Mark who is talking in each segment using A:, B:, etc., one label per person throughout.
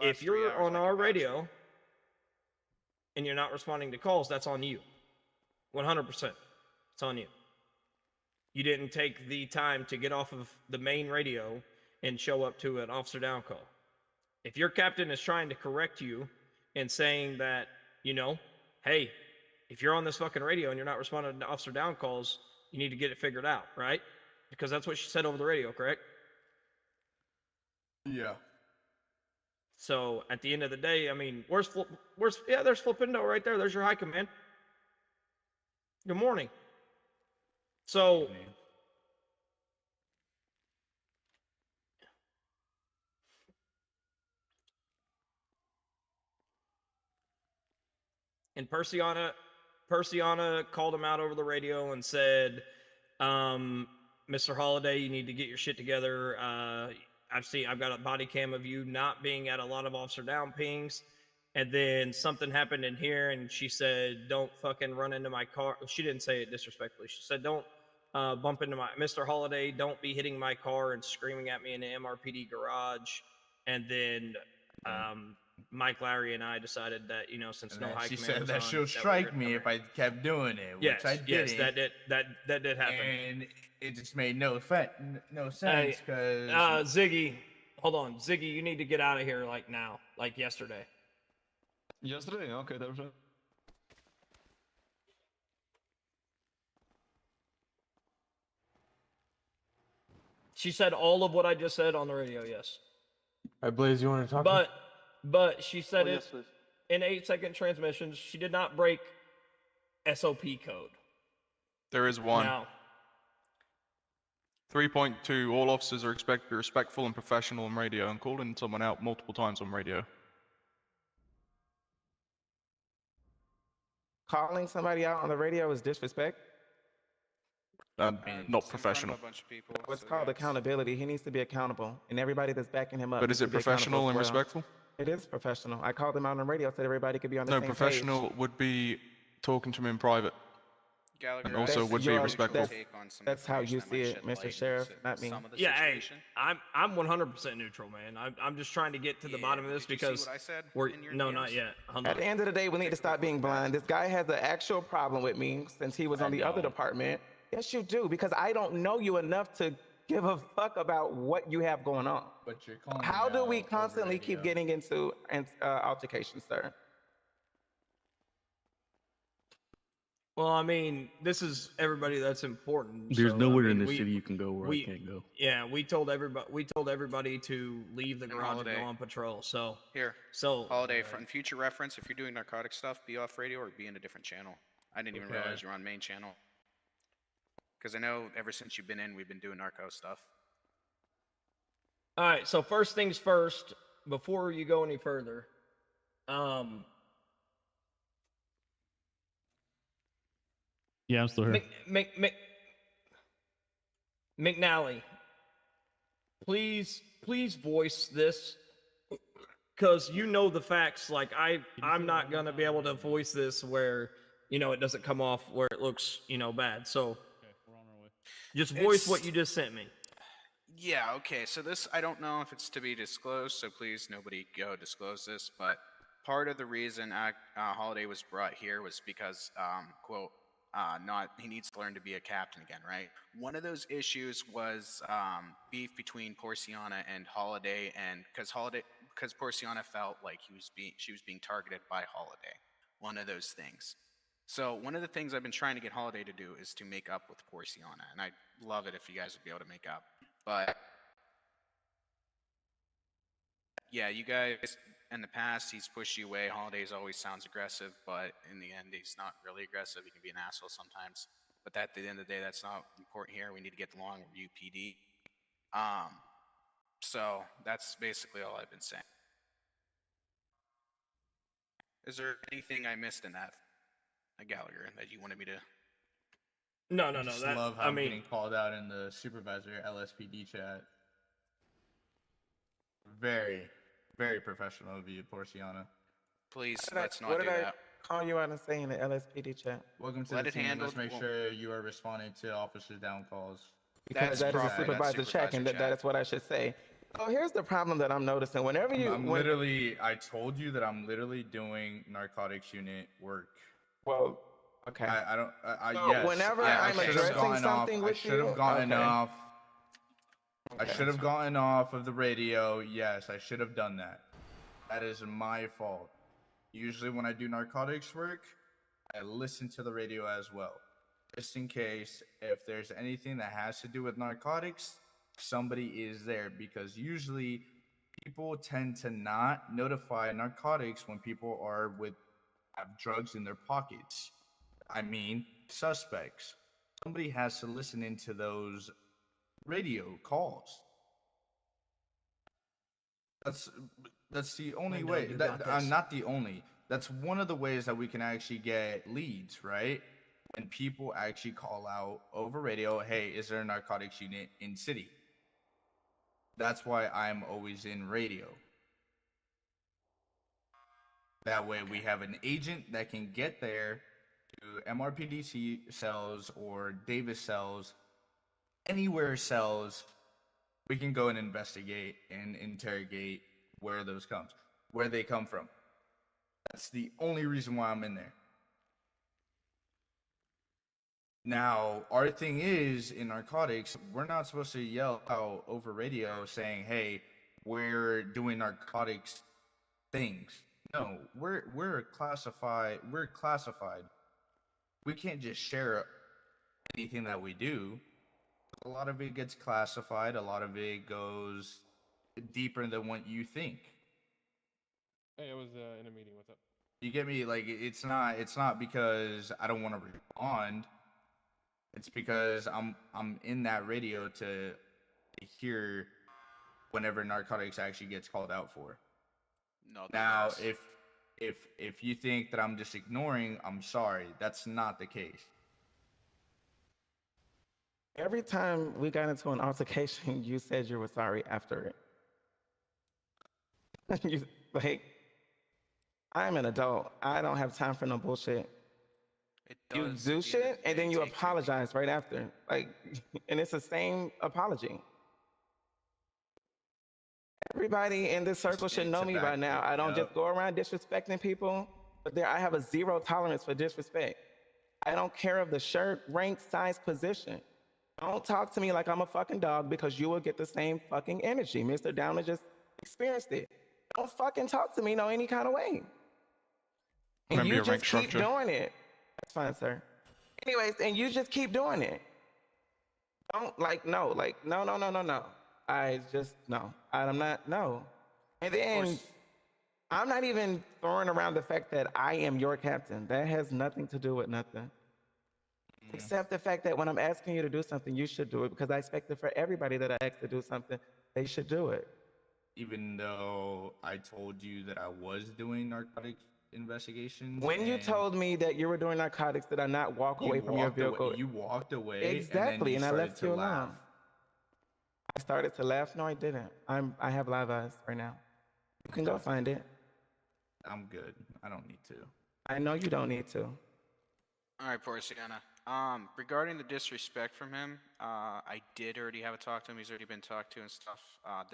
A: if you're on our radio and you're not responding to calls, that's on you. 100%. It's on you. You didn't take the time to get off of the main radio and show up to an officer down call. If your captain is trying to correct you and saying that, you know, hey, if you're on this fucking radio and you're not responding to officer down calls, you need to get it figured out, right? Because that's what she said over the radio, correct?
B: Yeah.
A: So at the end of the day, I mean, there's Flipindo right there. There's your high command. Good morning. So and Persiana called him out over the radio and said, Mr. Holiday, you need to get your shit together. I've got a body cam of you not being at a lot of officer down pings. And then something happened in here and she said, don't fucking run into my car. She didn't say it disrespectfully. She said, don't bump into my, Mr. Holiday, don't be hitting my car and screaming at me in the MRPD garage. And then Mike Larry and I decided that, you know, since no high command was on,
B: she said that she'll strike me if I kept doing it, which I didn't.
A: Yes, that did happen.
B: And it just made no sense because
A: Ziggy, hold on, Ziggy, you need to get out of here like now, like yesterday.
C: Yesterday? Okay, dobrze.
A: She said all of what I just said on the radio, yes.
D: All right, Blaze, you want to talk?
A: But she said it in 8-second transmissions. She did not break SOP code.
E: There is one.
A: Now,
E: 3.2, all officers are expected to be respectful and professional on radio, and calling someone out multiple times on radio.
F: Calling somebody out on the radio is disrespect?
E: Not professional.
F: What's called accountability. He needs to be accountable, and everybody that's backing him up.
E: But is it professional and respectful?
F: It is professional. I called him out on the radio, said everybody could be on the same page.
E: No, professional would be talking to him in private.
G: Gallagher,
E: and also would be respectful.
F: That's how you see it, Mr. Sheriff, not me.
A: Yeah, hey, I'm 100% neutral, man. I'm just trying to get to the bottom of this because we're not yet.
F: At the end of the day, we need to stop being blind. This guy has an actual problem with me since he was on the other department. Yes, you do, because I don't know you enough to give a fuck about what you have going on.
B: But you're calling.
F: How do we constantly keep getting into altercations, sir?
A: Well, I mean, this is everybody that's important.
D: There's
A: so,
D: nowhere
A: I mean,
D: in the city you can go where I can't go.
A: Yeah, we told everybody to leave the garage and go on patrol. So
G: Holiday, for future reference, if you're doing narcotic stuff, be off radio or be in a different channel. I didn't even realize you're on main channel. Because I know ever since you've been in, we've been doing narco stuff.
A: All right, so first things first, before you go any further,
D: yeah, I'm still here.
A: McNally, please voice this, because you know the facts. Like I'm not gonna be able to voice this where, you know, it doesn't come off where it looks, you know, bad. So just voice what you just sent me.
G: Yeah, okay, so this, I don't know if it's to be disclosed, so please nobody go disclose this, but part of the reason Holiday was brought here was because, quote, he needs to learn to be a captain again, right? One of those issues was beef between Porciana and Holiday, and because Porciana felt like she was being targeted by Holiday. One of those things. So one of the things I've been trying to get Holiday to do is to make up with Porciana, and I'd love it if you guys would be able to make up. But yeah, you guys, in the past, he's pushed you away. Holidays always sounds aggressive, but in the end, he's not really aggressive. He can be an asshole sometimes. But at the end of the day, that's not important here. We need to get along with UPD. So that's basically all I've been saying. Is there anything I missed in that, Gallagher, that you wanted me to?
A: No.
B: I just love how I'm getting called out in the supervisor LSPD chat. Very, very professional of you, Porciana.
G: Please, let's not do that.
F: What did I call you out and say in the LSPD chat?
B: Welcome to the team. Let's make sure you are responding to officer down calls.
F: Because that is a supervisor check, and that is what I should say. Oh, here's the problem that I'm noticing. Whenever you,
B: I told you that I'm literally doing narcotics unit work.
F: well, okay.
B: I don't.
F: So
B: Yes.
F: whenever
B: I
F: I'm
B: should've
F: addressing
B: gotten
F: something
B: off,
F: with
B: I should
F: you,
B: have gotten
F: okay.
B: off. I
F: Okay,
B: should have gotten off of the radio. Yes, I should have done that. That is my fault. Usually when I do narcotics work, I listen to the radio as well. Just in case if there's anything that has to do with narcotics, somebody is there, because usually people tend to not notify narcotics when people have drugs in their pockets. I mean, suspects. Somebody has to listen into those radio calls. That's the only
A: Lindo,
B: way.
A: you got this.
B: Not the only. That's one of the ways that we can actually get leads, right? And people actually call out over radio, hey, is there a narcotics unit in city? That's why I'm always in radio. That way we have an agent that can get there to MRPDC cells or Davis cells, anywhere cells. We can go and investigate and interrogate where they come from. That's the only reason why I'm in there. Now, our thing is, in narcotics, we're not supposed to yell out over radio saying, hey, we're doing narcotics things. No, we're classified. We can't just share anything that we do. A lot of it gets classified. A lot of it goes deeper than what you think.
H: Hey, I was in a meeting. What's up?
B: You get me? Like, it's not because I don't want to respond. It's because I'm in that radio to hear whenever narcotics actually gets called out for.
G: No.
B: Now, if you think that I'm just ignoring, I'm sorry. That's not the case.
F: Every time we got into an altercation, you said you were sorry after it. You, like, I'm an adult. I don't have time for no bullshit. You do shit and then you apologize right after. Like, and it's the same apology. Everybody in this circle should know me by now. I don't just go around disrespecting people, but I have a zero tolerance for disrespect. I don't care of the shirt, rank, size, position. Don't talk to me like I'm a fucking dog, because you will get the same fucking energy. Mr. Downer just experienced it. Don't fucking talk to me no any kind of way. And
E: Remember
F: you
E: your
F: just
E: rank
F: keep
E: structure.
F: doing it. That's fine, sir. Anyways, and you just keep doing it. Don't no. I just, no. I'm not, no. And then I'm not even throwing around the fact that I am your captain. That has nothing to do with nothing. Except the fact that when I'm asking you to do something, you should do it, because I expect it for everybody that I ask to do something, they should do it.
B: Even though I told you that I was doing narcotics investigations.
F: When you told me that you were doing narcotics, did I not walk away from your vehicle?
B: You walked away.
F: Exactly, and I left you
B: laugh.
F: alone. I started to laugh. No, I didn't. I have live eyes right now. You can go find it.
B: I'm good. I don't need to.
F: I know you don't need to.
G: All right, Porciana. Regarding the disrespect from him, I did already have a talk to him. He's already been talked to and stuff.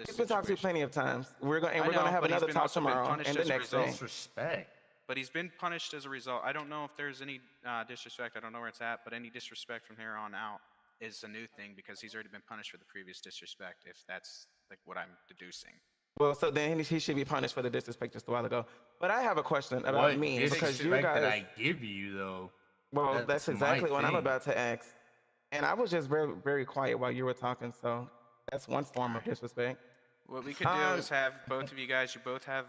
F: He's been talked to plenty of times. We're going
G: I
F: to
G: know,
F: have
G: but he's
F: another
G: been
F: talk
G: also been
F: tomorrow
G: punished
F: and the
G: as a
F: next
G: result.
F: day.
B: Disrespect.
G: But he's been punished as a result. I don't know if there's any disrespect. I don't know where it's at, but any disrespect from here on out is a new thing, because he's already been punished for the previous disrespect, if that's like what I'm deducing.
F: Well, so then he should be punished for the disrespect just a while ago. But I have a question about
B: What
F: me, because you
B: disrespect
F: guys.
B: that I give you though?
F: Well, that's exactly what I'm
B: thing.
F: about to ask. And I was just very, very quiet while you were talking, so that's one form of disrespect.
G: What we could do is have both of you guys, you both have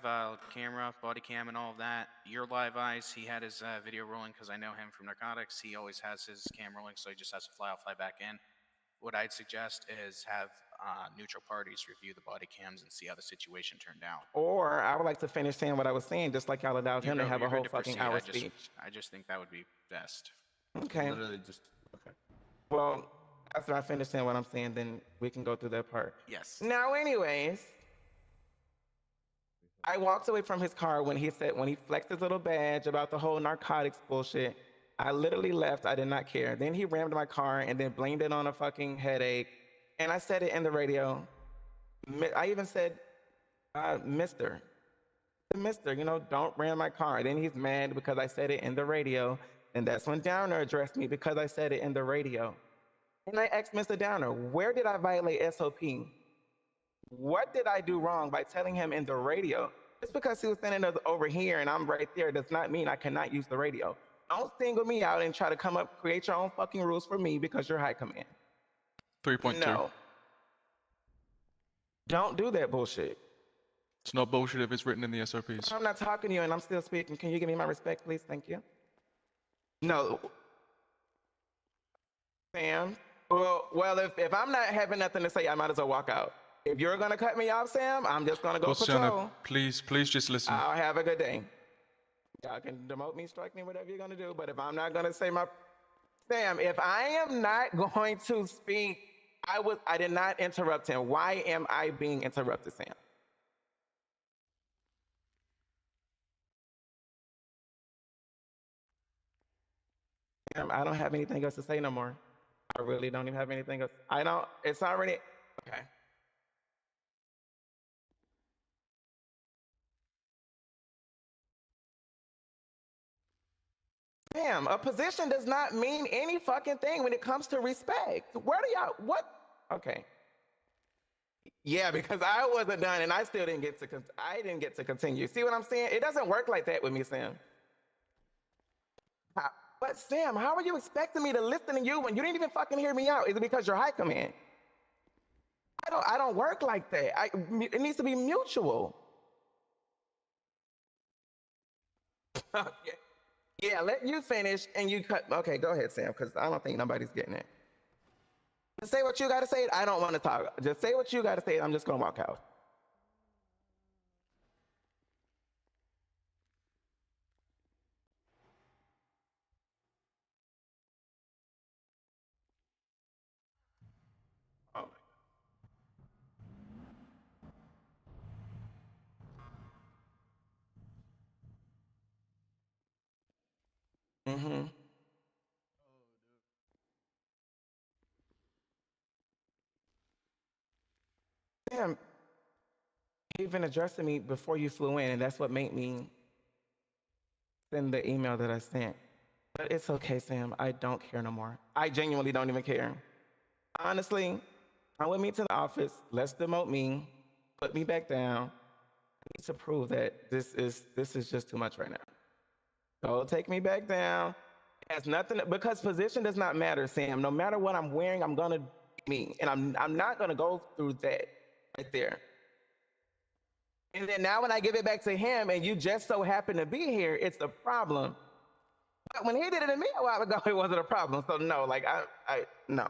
G: camera, body cam, and all of that. Your live eyes, he had his video rolling because I know him from narcotics. He always has his cam rolling, so he just has to fly out, fly back in. What I'd suggest is have neutral parties review the body cams and see how the situation turned out.
F: Or I would like to finish saying what I was saying, just like y'all allowed him to have a
G: You're
F: whole
G: good
F: fucking
G: proceed.
F: hour speech.
G: I just think that would be best.
F: Okay.
B: Literally just okay.
F: Well, after I finish saying what I'm saying, then we can go through that part.
G: Yes.
F: Now, anyways, I walked away from his car when he flexed his little badge about the whole narcotics bullshit. I literally left. I did not care. Then he rammed my car and then blamed it on a fucking headache. And I said it in the radio. I even said, Mister, Mister, don't ram my car. Then he's mad because I said it in the radio. And that's when Downer addressed me because I said it in the radio. And I asked Mr. Downer, where did I violate SOP? What did I do wrong by telling him in the radio? Just because he was standing over here and I'm right there does not mean I cannot use the radio. Don't single me out and try to create your own fucking rules for me because you're high command.
E: 3.2.
F: No. Don't do that bullshit.
E: It's not bullshit if it's written in the SOPs.
F: I'm not talking to you and I'm still speaking. Can you give me my respect, please? Thank you. No. Sam? Well, if I'm not having nothing to say, I might as well walk out. If you're going to cut me off, Sam, I'm just going to go patrol.
E: Luciano, please just listen.
F: I'll have a good day. Y'all can demote me, strike me, whatever you're going to do. But if I'm not going to say Sam, if I am not going to speak, I did not interrupt him. Why am I being interrupted, Sam? Sam, I don't have anything else to say no more. I really don't even have anything else. It's already, okay. Damn, a position does not mean any fucking thing when it comes to respect. Where do y'all, what? Okay. Yeah, because I wasn't done and I still didn't get to continue. See what I'm saying? It doesn't work like that with me, Sam. But Sam, how are you expecting me to listen to you when you didn't even fucking hear me out? Is it because you're high command? I don't work like that. It needs to be mutual. Yeah, let you finish and you cut. Okay, go ahead, Sam, because I don't think nobody's getting it. Just say what you got to say. I don't want to talk. Just say what you got to say. I'm just going to walk out. Oh, my God. Mm-hmm. Sam, you even addressed me before you flew in, and that's what made me send the email that I sent. But it's okay, Sam. I don't care no more. I genuinely don't even care. Honestly, come with me to the office. Let's demote me. Put me back down. I need to prove that this is just too much right now. So take me back down. It has nothing because position does not matter, Sam. No matter what I'm wearing, I'm gonna be me, and I'm not gonna go through that right there. And then now when I give it back to him, and you just so happen to be here, it's a problem. But when he did it to me a while ago, it wasn't a problem. So no, like no.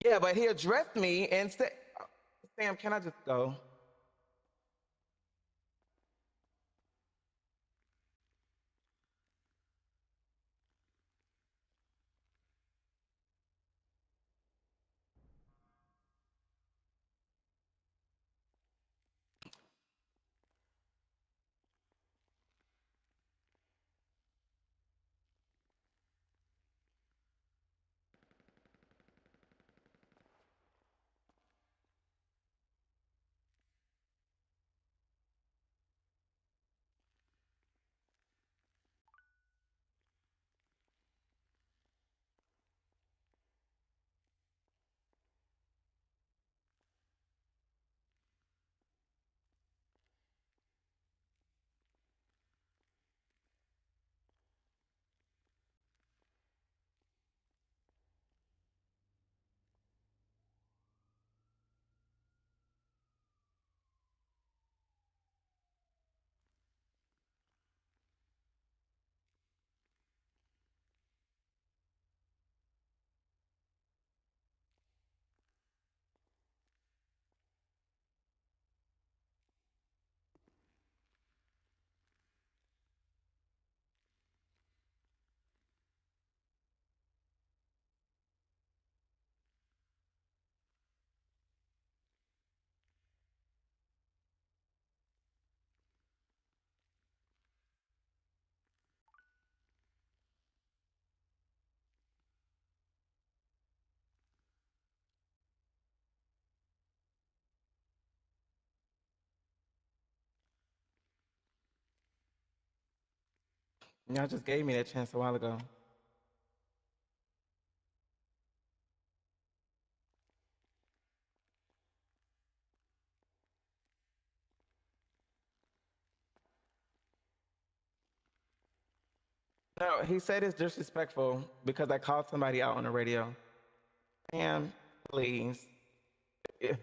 F: Yeah, but he addressed me and said, Sam, can I just go? Y'all just gave me that chance a while ago. No, he said it's disrespectful because I called somebody out on the radio. Ma'am, please. Eh,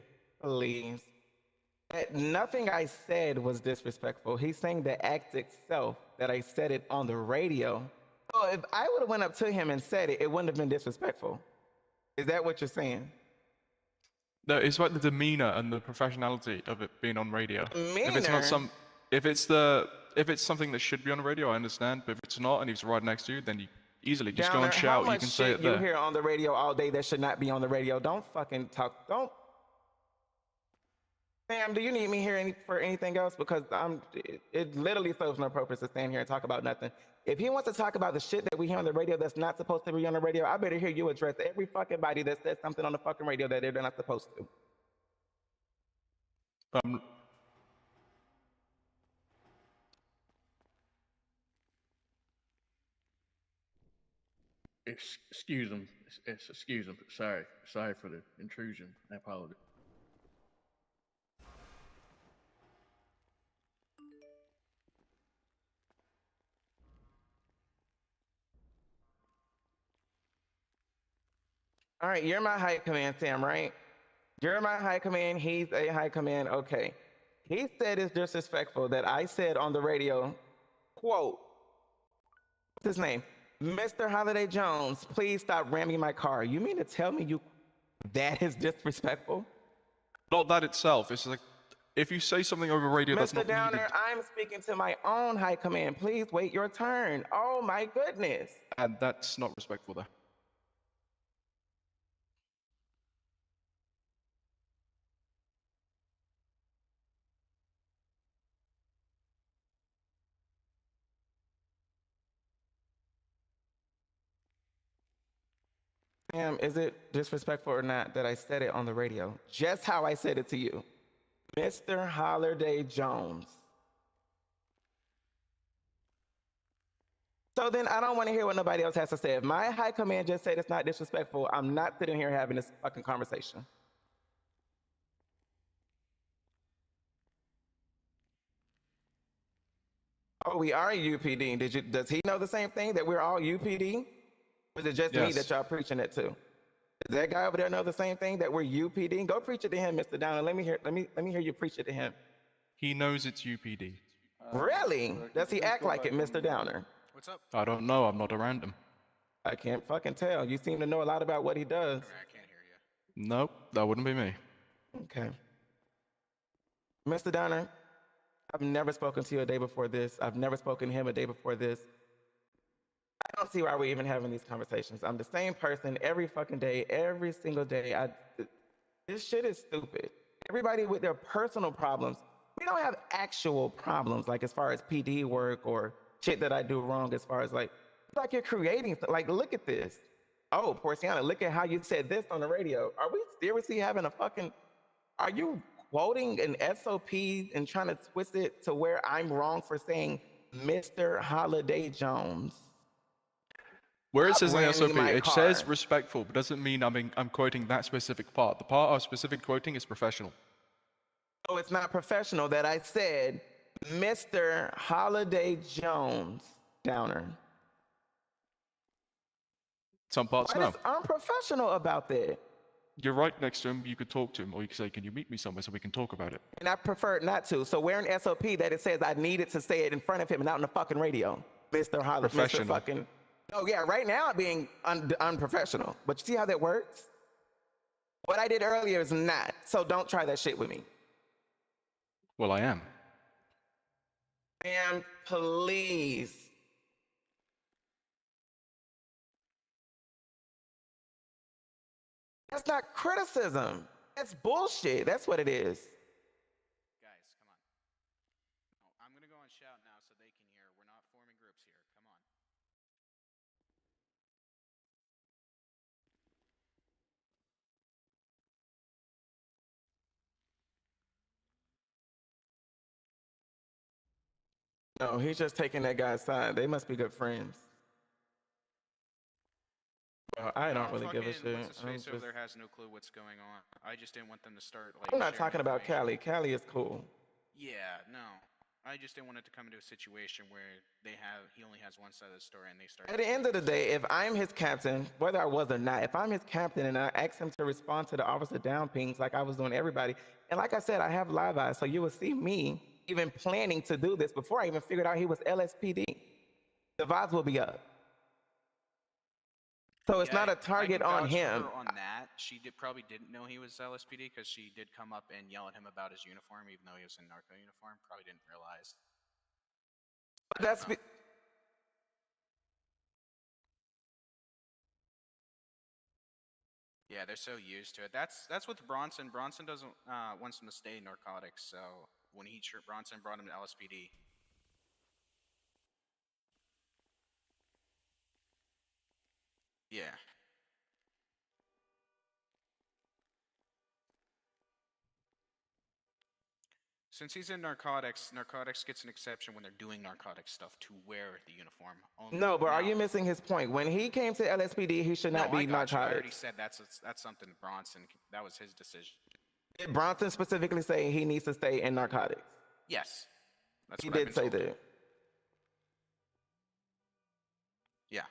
F: Please. Nothing I said was disrespectful. He's saying the act itself, that I said it on the radio. So if I would have went up to him and said it, it wouldn't have been disrespectful. Is that what you're saying?
E: No, it's about the demeanor and the professionality of it being on radio. If it's not
F: Demeanor?
E: if it's something that should be on the radio, I understand. But if it's not, and he's right next to you, then you easily just go
F: Downer,
E: and
F: how
E: shout. You
F: much
E: can say
F: shit
E: it
F: you
E: there.
F: hear on the radio all day that should not be on the radio? Don't fucking talk. Don't. Sam, do you need me here for anything else? Because it literally serves no purpose to stand here and talk about nothing. If he wants to talk about the shit that we hear on the radio that's not supposed to be on the radio, I better hear you address every fucking body that says something on the fucking radio that they're not supposed to.
D: Excuse him. Excuse him. Sorry for the intrusion. I apologize.
F: All right, you're my high command, Sam, right? You're my high command. He's a high command. Okay. He said it's disrespectful that I said on the radio, quote, what's his name? Mr. Holiday Jones, please stop ramming my car. You mean to tell me that is disrespectful?
E: Not that itself. It's like if you say something over radio that's
F: Mr.
E: not
F: Downer,
E: needed,
F: I'm speaking to my own high command. Please wait your turn. Oh my goodness.
E: and that's not respectful there.
F: Sam, is it disrespectful or not that I said it on the radio? Just how I said it to you. Mr. Holiday Jones. So then I don't want to hear what nobody else has to say. If my high command just said it's not disrespectful, I'm not sitting here having this fucking conversation. Oh, we are UPD. Does he know the same thing, that we're all UPD? Or is it just me
E: Yes.
F: that y'all preaching it to? Does that guy over there know the same thing, that we're UPD? Go preach it to him, Mr. Downer. Let me hear you preach it to him.
E: He knows it's UPD.
F: Really? Does he act like it, Mr. Downer?
G: What's up?
E: I don't know. I'm not around him.
F: I can't fucking tell. You seem to know a lot about what he does.
G: Sorry, I can't hear you.
E: Nope, that wouldn't be me.
F: Okay. Mr. Downer, I've never spoken to you a day before this. I've never spoken to him a day before this. I don't see why we're even having these conversations. I'm the same person every fucking day, every single day. This shit is stupid. Everybody with their personal problems. We don't have actual problems, like as far as PD work or shit that I do wrong, as far as like you're creating, like, look at this. Oh, Porciana, look at how you said this on the radio. Are we seriously having are you quoting an SOP and trying to twist it to where I'm wrong for saying Mr. Holiday Jones?
E: Where it says in the
F: Stop
E: SOP,
F: ramming my
E: it says
F: car.
E: respectful, but doesn't mean I'm quoting that specific part. The part I'm specific quoting is professional.
F: Oh, it's not professional that I said Mr. Holiday Jones, Downer.
E: Some parts
F: What
E: no.
F: is unprofessional about that?
E: You're right next to him. You could talk to him, or you could say, "Can you meet me somewhere so we can talk about it?"
F: And I prefer not to. So where in SOP that it says I needed to say it in front of him and out on the fucking radio? Mr. Holiday, Mr.
E: Professional.
F: fucking. Oh yeah, right now I'm being unprofessional. But you see how that works? What I did earlier is not. So don't try that shit with me.
E: Well, I am.
F: And please. That's not criticism. That's bullshit. That's what it is.
G: Guys, come on. No, I'm gonna go and shout now so they can hear. We're not forming groups here. Come on.
F: No, he's just taking that guy's side. They must be good friends. Well, I don't really give a
G: fucking,
F: shit.
G: What's his
F: I'm
G: face over
F: just-
G: there has no clue what's going on. I just didn't want them to start like.
F: I'm not
G: sharing
F: talking about
G: information.
F: Callie. Callie is cool.
G: Yeah, no. I just didn't want it to come into a situation where he only has one side of the story and they start.
F: At the end of the day, if I'm his captain, whether I was or not, if I'm his captain and I ask him to respond to the officer down pings like I was doing everybody, and like I said, I have live eyes, so you will see me even planning to do this before I even figured out he was LSPD. The vibes will be up. So it's
G: Yeah,
F: not a
G: I can
F: target on
G: vouch for
F: him.
G: her on that, she probably didn't know he was LSPD because she did come up and yell at him about his uniform, even though he was in narco uniform. Probably didn't realize. I don't
F: That's
G: know. Yeah, they're so used to it. That's with Bronson. Bronson doesn't wants him to stay in narcotics. So when Bronson brought him to LSPD. Yeah. Since he's in narcotics, narcotics gets an exception when they're doing narcotic stuff to wear the uniform. Only.
F: No, but are
G: Now-
F: you missing his point? When he came to LSPD, he should not
G: No,
F: be
G: I got you. I already
F: narcotics.
G: said that's something Bronson. That was his decision.
F: Did Bronson specifically say he needs to stay in narcotics?
G: Yes, that's
F: He
G: what I've
F: did
G: been
F: say
G: told.
F: that.
G: Yeah.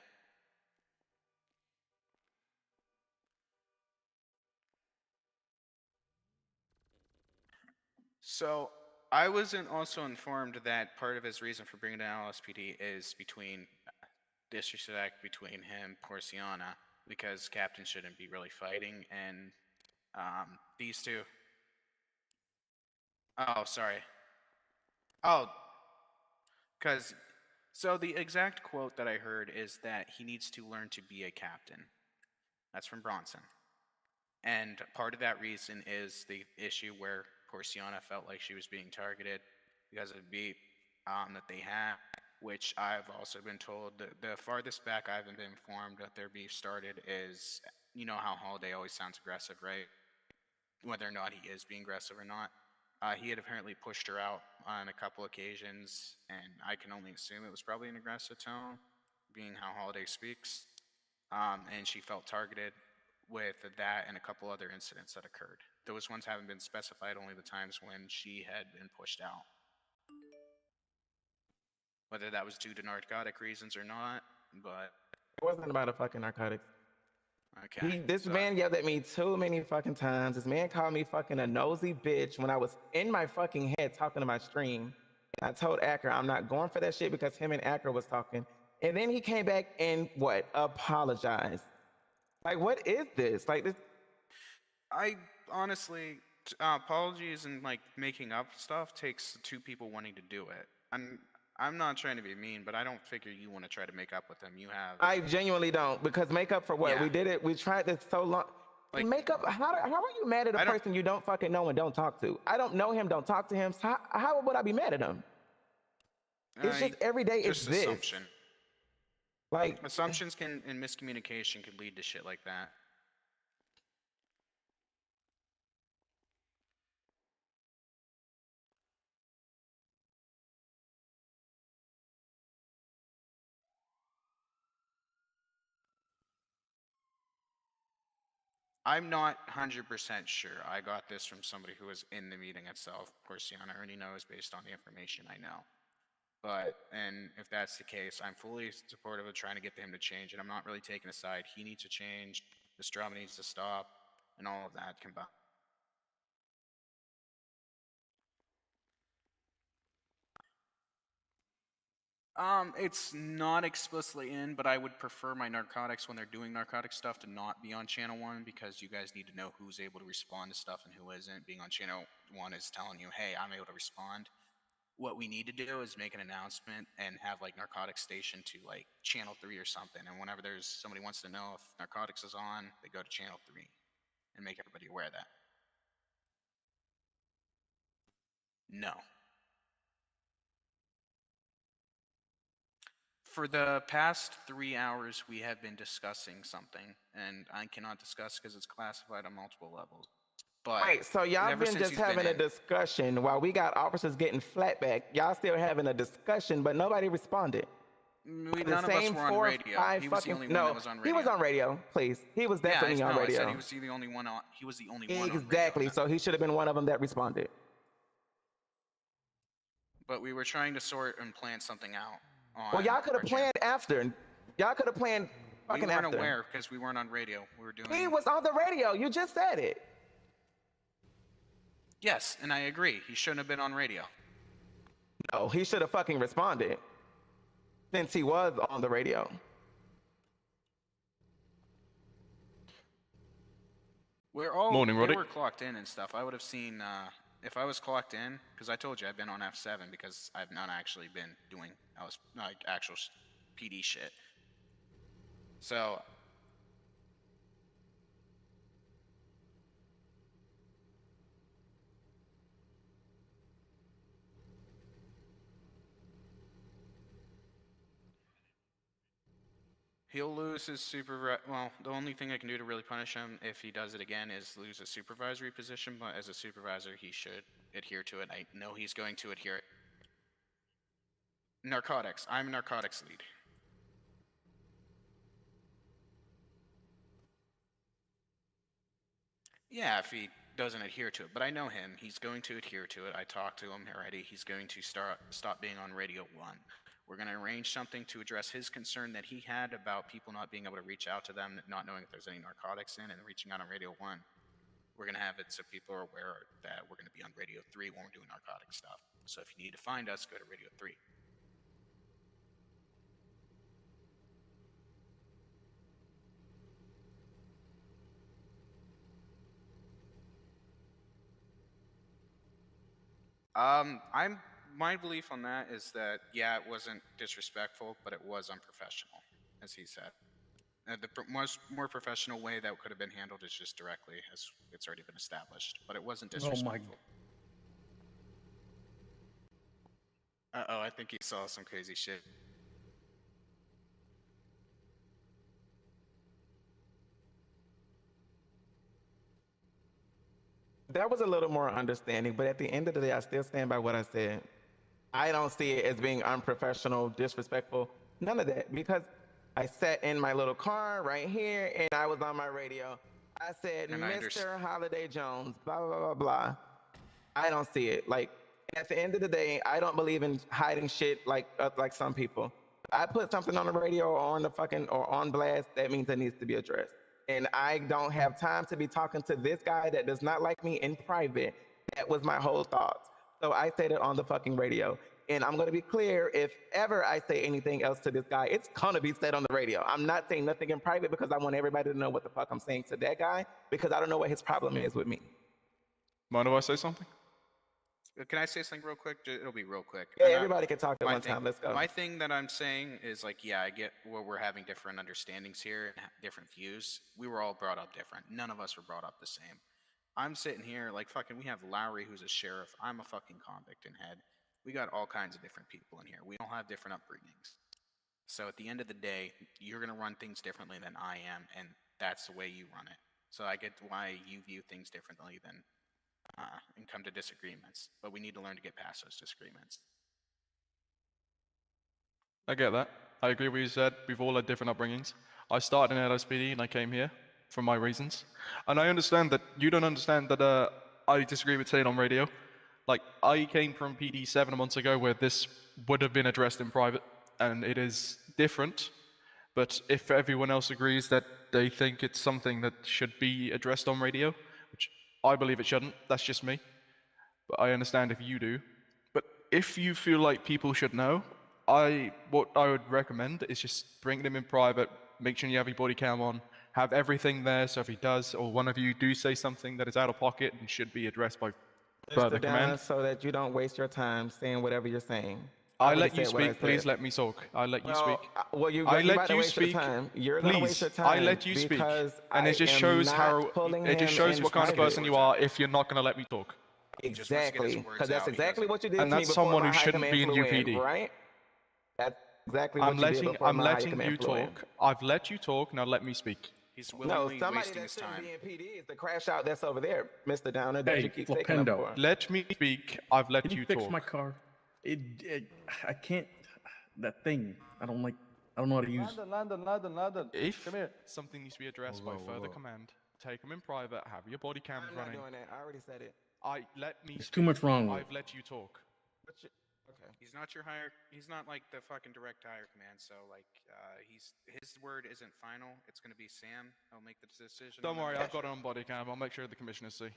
G: So I wasn't also informed that part of his reason for bringing down LSPD is between disrespect between him, Porciana, because Captain shouldn't be really fighting, and these two. Oh, sorry. Oh, because so the exact quote that I heard is that he needs to learn to be a captain. That's from Bronson. And part of that reason is the issue where Porciana felt like she was being targeted because of the beat that they had, which I've also been told. The farthest back I've been informed that their beef started is, you know how Holiday always sounds aggressive, right? Whether or not he is being aggressive or not. He had apparently pushed her out on a couple occasions, and I can only assume it was probably an aggressive tone, being how Holiday speaks. And she felt targeted with that and a couple other incidents that occurred. Those ones haven't been specified, only the times when she had been pushed out. Whether that was due to narcotic reasons or not, but
F: It wasn't about a fucking narcotics.
G: okay.
F: This man yelled at me too many fucking times. This man called me fucking a nosy bitch when I was in my fucking head talking to my stream. And I told Acker I'm not going for that shit because him and Acker was talking. And then he came back and what? Apologized. Like, what is this? Like this.
G: I honestly, apologies and like making up stuff takes two people wanting to do it. I'm not trying to be mean, but I don't figure you want to try to make up with him. You have.
F: I genuinely don't, because makeup for what?
G: Yeah.
F: We did it. We tried this so long.
G: Like-
F: Makeup. How are you mad at a
G: I don't-
F: person you don't fucking know and don't talk to? I don't know him. Don't talk to him. So how would I be mad at him? It's just every day. It's
G: just
F: this.
G: assumption.
F: Like
G: Assumptions can and miscommunication can lead to shit like that. I'm not 100% sure. I got this from somebody who was in the meeting itself. Porciana already knows based on the information I know. And if that's the case, I'm fully supportive of trying to get him to change, and I'm not really taking a side. He needs to change, this drama needs to stop, and all of that combined. It's not explicitly in, but I would prefer my narcotics when they're doing narcotic stuff to not be on Channel 1, because you guys need to know who's able to respond to stuff and who isn't. Being on Channel 1 is telling you, hey, I'm able to respond. What we need to do is make an announcement and have like narcotics station to like Channel 3 or something. And whenever somebody wants to know if narcotics is on, they go to Channel 3 and make everybody aware of that. No. For the past 3 hours, we have been discussing something, and I cannot discuss because it's classified on multiple levels. But
F: Wait, so y'all
G: ever
F: been
G: since
F: just
G: he's been
F: having a
G: in-
F: discussion while we got officers getting flat back. Y'all still having a discussion, but nobody responded.
G: none
F: The
G: of us
F: same
G: were on
F: 4 or
G: radio.
F: 5
G: He was the
F: fucking
G: only one
F: no.
G: that was on radio.
F: He was on radio. Please, he was
G: Yeah,
F: definitely on
G: I
F: radio.
G: said he was the only one on. He was the only one on radio.
F: Exactly. So he should have been one of them that responded.
G: But we were trying to sort and plan something out.
F: Well, y'all could
G: our
F: have
G: channel.
F: planned after. Y'all could have planned
G: We
F: fucking
G: weren't
F: after.
G: aware because we weren't on radio. We were doing.
F: He was on the radio. You just said it.
G: Yes, and I agree. He shouldn't have been on radio.
F: No, he should have fucking responded since he was on the radio.
G: We're all
E: Morning,
G: they
E: Roddy.
G: were clocked in and stuff. I would have seen if I was clocked in because I told you I've been on F7 because I've not actually been doing actual PD shit. So he'll lose his well, the only thing I can do to really punish him if he does it again is lose a supervisory position, but as a supervisor, he should adhere to it. I know he's going to adhere it. Narcotics. I'm a narcotics lead. Yeah, if he doesn't adhere to it, but I know him. He's going to adhere to it. I talked to him already. He's going to stop being on Radio 1. We're going to arrange something to address his concern that he had about people not being able to reach out to them, not knowing if there's any narcotics in, and reaching out on Radio 1. We're going to have it so people are aware that we're going to be on Radio 3 when we're doing narcotic stuff. So if you need to find us, go to Radio 3. My belief on that is that, yeah, it wasn't disrespectful, but it was unprofessional, as he said. The more professional way that could have been handled is just directly, as it's already been established, but it wasn't disrespectful. Uh-oh, I think he saw some crazy shit.
F: That was a little more understanding, but at the end of the day, I still stand by what I said. I don't see it as being unprofessional, disrespectful, none of that, because I sat in my little car right here and I was on my radio. I said, Mr. Holiday Jones, blah, blah, blah, blah. I don't see it. Like, at the end of the day, I don't believe in hiding shit like some people. I put something on the radio or on the or on blast, that means it needs to be addressed. And I don't have time to be talking to this guy that does not like me in private. That was my whole thoughts. So I said it on the fucking radio. And I'm gonna be clear, if ever I say anything else to this guy, it's gonna be said on the radio. I'm not saying nothing in private because I want everybody to know what the fuck I'm saying to that guy, because I don't know what his problem is with me.
E: Mind if I say something?
G: Can I say something real quick? It'll be real quick.
F: Yeah, everybody can talk at one time. Let's go.
G: My thing that I'm saying is like, yeah, I get where we're having different understandings here and different views. We were all brought up different. None of us were brought up the same. I'm sitting here like fucking, we have Lowry who's a sheriff. I'm a fucking convict in head. We got all kinds of different people in here. We all have different upbringings. So at the end of the day, you're going to run things differently than I am, and that's the way you run it. So I get why you view things differently than and come to disagreements, but we need to learn to get past those disagreements.
E: I get that. I agree with what you said. We've all had different upbringings. I started in LSPD and I came here for my reasons. And I understand that you don't understand that I disagree with saying on radio. Like, I came from PD 7 months ago where this would have been addressed in private, and it is different. But if everyone else agrees that they think it's something that should be addressed on radio, which I believe it shouldn't, that's just me. But I understand if you do. But if you feel like people should know, what I would recommend is just bring them in private, make sure you have your body cam on, have everything there, so if he does, or one of you do say something that is out of pocket and should be addressed by further command.
F: So that you don't waste your time saying whatever you're saying.
E: I let you speak, please let me talk. I let you speak.
F: Well,
E: I let you speak.
F: You're gonna waste your
E: Please,
F: time.
E: I let you speak. And it just shows what kind of person you are if you're not gonna let me talk.
F: Exactly, because that's exactly what you did.
E: And
F: to me
E: that's
F: before
E: someone
F: my
E: who
F: high
E: shouldn't be in
F: command flew
E: UPD.
F: right? That's exactly what you did before
E: I'm
F: my high
E: letting
F: command
E: you
F: flew in.
E: talk. I've let you talk, now let me speak.
G: He's
F: No,
G: willingly
F: somebody
G: wasting
F: that
G: his
F: shouldn't
G: time.
F: be in PD is the crash out that's over there, Mr. Downer, that
D: Hey,
F: you keep taking up
D: Flipendo.
F: for.
E: Let me speak. I've let
D: Can you
E: you
D: fix
E: talk.
D: my car? I can't. That thing. I don't like. I don't know how to use.
H: London.
E: If
H: Come here.
E: something needs to be addressed
C: Whoa,
E: by
C: whoa,
E: further
C: whoa.
E: command, take them in private. Have your body cams
F: I'm not
E: running.
F: doing that. I already said it.
E: Let me.
D: There's too much
E: speak.
D: wrong with
E: I've let you talk.
F: Okay.
G: He's not your higher. He's not like the fucking direct higher command. So like, his word isn't final. It's gonna be Sam. He'll make the decision.
E: Don't
G: on
E: worry,
G: that.
E: I've got it on body cam. I'll make sure the commissioners see.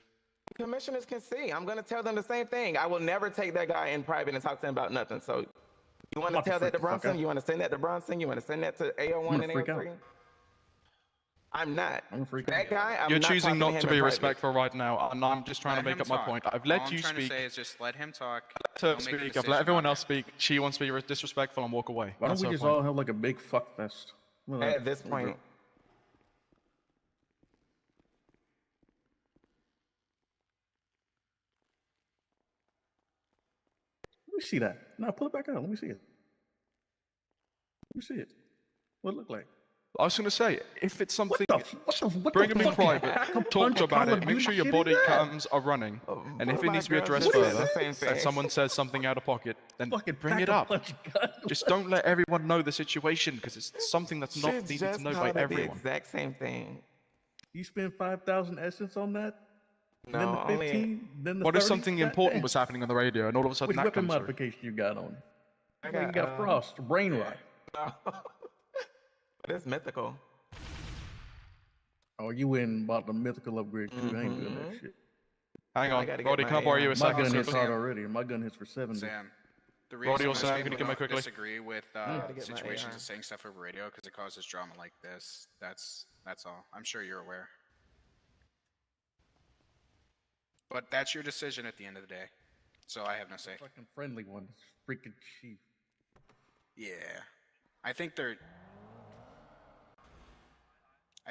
F: Commissioners can see. I'm going to tell them the same thing. I will never take that guy in private and talk to him about nothing. So you want to
D: about to
F: tell that
D: freak
F: to
D: the fuck
F: Bronson?
D: out.
F: You want to send that to Bronson? You want to send that to AO1
D: gonna
F: and
D: freak out.
F: AO3? I'm not.
D: I'm freaking.
F: That guy, I'm
E: You're
F: not
E: choosing
F: talking
E: not
F: him
E: to
F: in
E: be
F: private.
E: respectful right now, and I'm just trying
G: Let
E: to make
G: him
E: up my
G: talk.
E: point. I've
G: All
E: let
G: I'm
E: you
G: trying
E: speak.
G: to say is just let him talk.
E: Let her
G: He'll make a
E: speak. I've
G: decision
E: let
G: on
E: everyone
G: it.
E: else speak. She wants to be disrespectful and walk away.
D: Why don't
E: That's
D: we
E: her
D: just
E: point.
D: all have like a big fuck fest?
F: At this point,
D: Let me see that. No, pull it back out. Let me see it. Let me see it. What it look like?
E: I was going to say, if it's something,
D: What
E: bring
D: the
E: them in
D: fuck?
E: private, talk about it, make sure your body cams are running, and if it
F: my
E: needs to be
F: girl
E: addressed
F: just said
E: further,
F: the same
E: and
F: thing.
E: someone says something out of pocket, then
D: Fucking
E: bring
D: pack
E: it
D: a
E: up.
D: punch gun.
E: Just don't let everyone know the situation, because it's something that's not
F: she
E: needed
F: just
E: to know by
F: called it the
E: everyone.
F: exact same thing.
D: You spend 5,000 essence on that?
F: No,
D: then the
F: only
D: 15? Then the
E: What if
D: 30?
E: something
D: God
E: important
D: damn.
E: was happening on the radio, and all of a sudden
D: Which
E: that
D: weapon
E: comes through?
D: modification you got on?
F: I
D: Like you got
F: got,
D: frost, brain rot.
F: No. But it's mythical.
D: Oh, you in about the mythical upgrade too? I ain't doing
F: Mhm.
D: that shit.
E: Hang
F: I
E: on,
F: gotta get
E: Roddy,
F: my
E: can I borrow you a
F: AM.
D: My
E: second?
D: gun hits
G: Sam.
D: hard already. My gun hits for 70.
G: Sam, the
E: Roddy
G: reason
E: or
G: most
E: Sam,
G: people
E: can you come
G: don't
E: in quickly?
G: disagree with
F: gotta get my
G: situations
F: AR.
G: of saying stuff over radio because it causes drama like this. That's all. I'm sure you're aware. But that's your decision at the end of the day. So I have no say.
D: Fucking friendly one. Freaking chief.
G: Yeah. I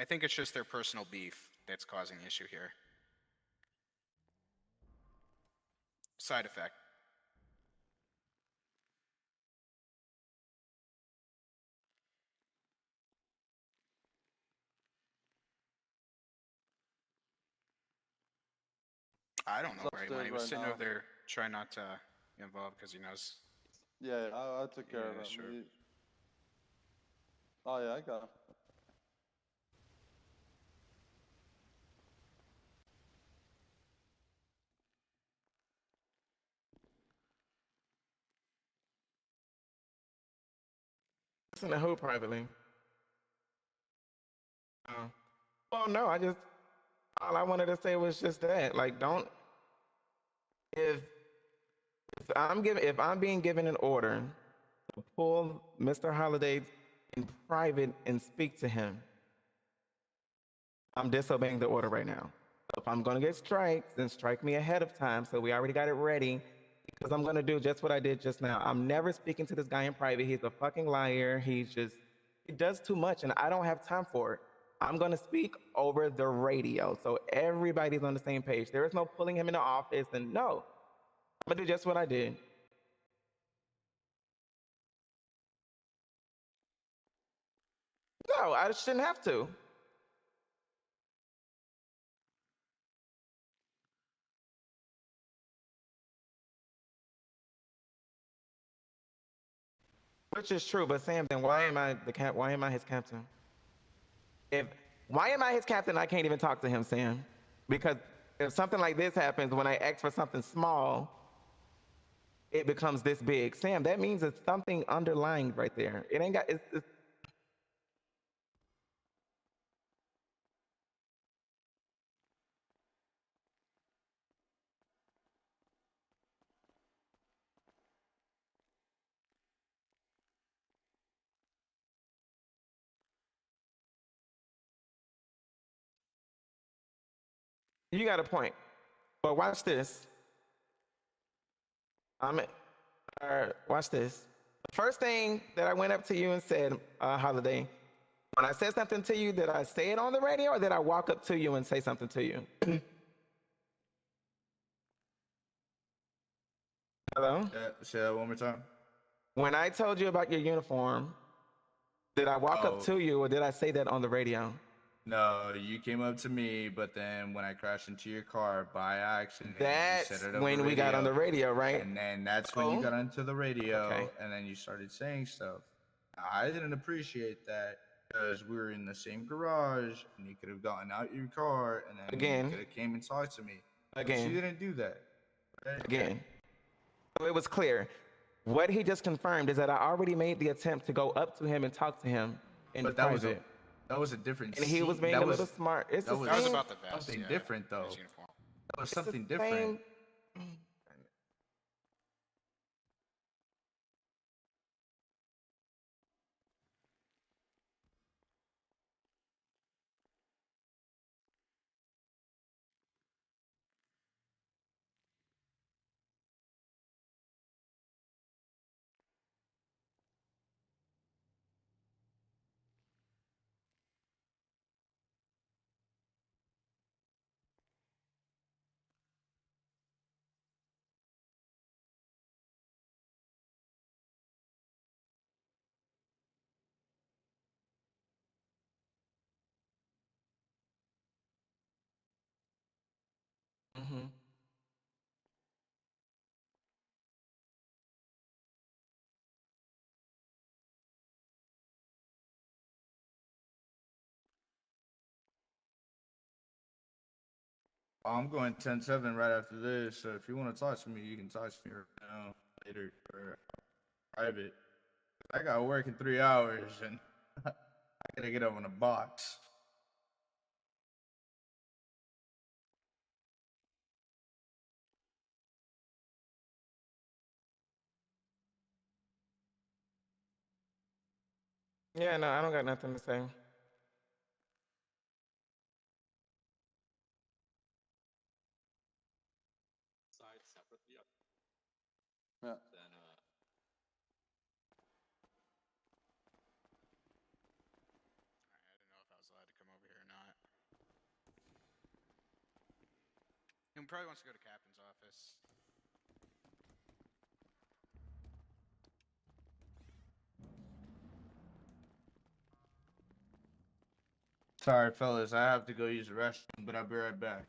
G: think it's just their personal beef that's causing the issue here. Side effect. I don't know where he went. He was sitting over there trying not to get involved because he knows.
H: Yeah, I took care of
G: Yeah,
H: him.
G: sure.
H: Oh yeah, I got him.
F: Listen to who privately? Oh. Well, no, all I wanted to say was just that. Like, don't, if I'm being given an order to pull Mr. Holiday in private and speak to him, I'm disobeying the order right now. If I'm gonna get strikes, then strike me ahead of time so we already got it ready. Because I'm gonna do just what I did just now. I'm never speaking to this guy in private. He's a fucking liar. He does too much and I don't have time for it. I'm gonna speak over the radio so everybody's on the same page. There is no pulling him in the office and no. I'm gonna do just what I did. No, I shouldn't have to. Which is true, but Sam, then why am I his captain? Why am I his captain? I can't even talk to him, Sam. Because if something like this happens, when I ask for something small, it becomes this big. Sam, that means it's something underlying right there. It ain't got, it's you got a point. But watch this. Watch this. The first thing that I went up to you and said, Holiday, when I said something to you, did I say it on the radio or did I walk up to you and say something to you? Hello?
B: Say that one more time.
F: When I told you about your uniform, did I walk up
B: Oh.
F: to you or did I say that on the radio?
B: No, you came up to me, but then when I crashed into your car by accident, you
F: That's
B: said it over
F: when we got on the radio, right?
B: and then that's when you
F: Oh,
B: got onto the radio,
F: okay.
B: and then you started saying stuff. I didn't appreciate that because we were in the same garage, and you could have gotten out your car, and then you
F: Again.
B: could have came and talked to me. But
F: Again.
B: you didn't do that. Right?
F: Again. So it was clear. What he just confirmed is that I already made the attempt to go up to him and talk to him in
B: But that was
F: private.
B: that was a different.
F: And he was
B: scene.
F: being
B: That
F: a little
B: was-
F: smart. It's
B: that
F: the
B: was-
G: That was
F: same.
G: about the vest.
B: something
G: yeah,
B: different, though.
G: his uniform.
B: That was
F: it's the
B: something different.
F: same- Mhm.
B: I'm going 10-7 right after this, so if you want to talk to me, you can talk to me right now, later, or private. I got work in 3 hours, and I gotta get up on a box.
F: Yeah, no, I don't got nothing to say.
H: Yeah.
G: I didn't know if I was allowed to come over here or not. He probably wants to go to captain's office.
B: Sorry, fellas, I have to go use the restroom, but I'll be right back.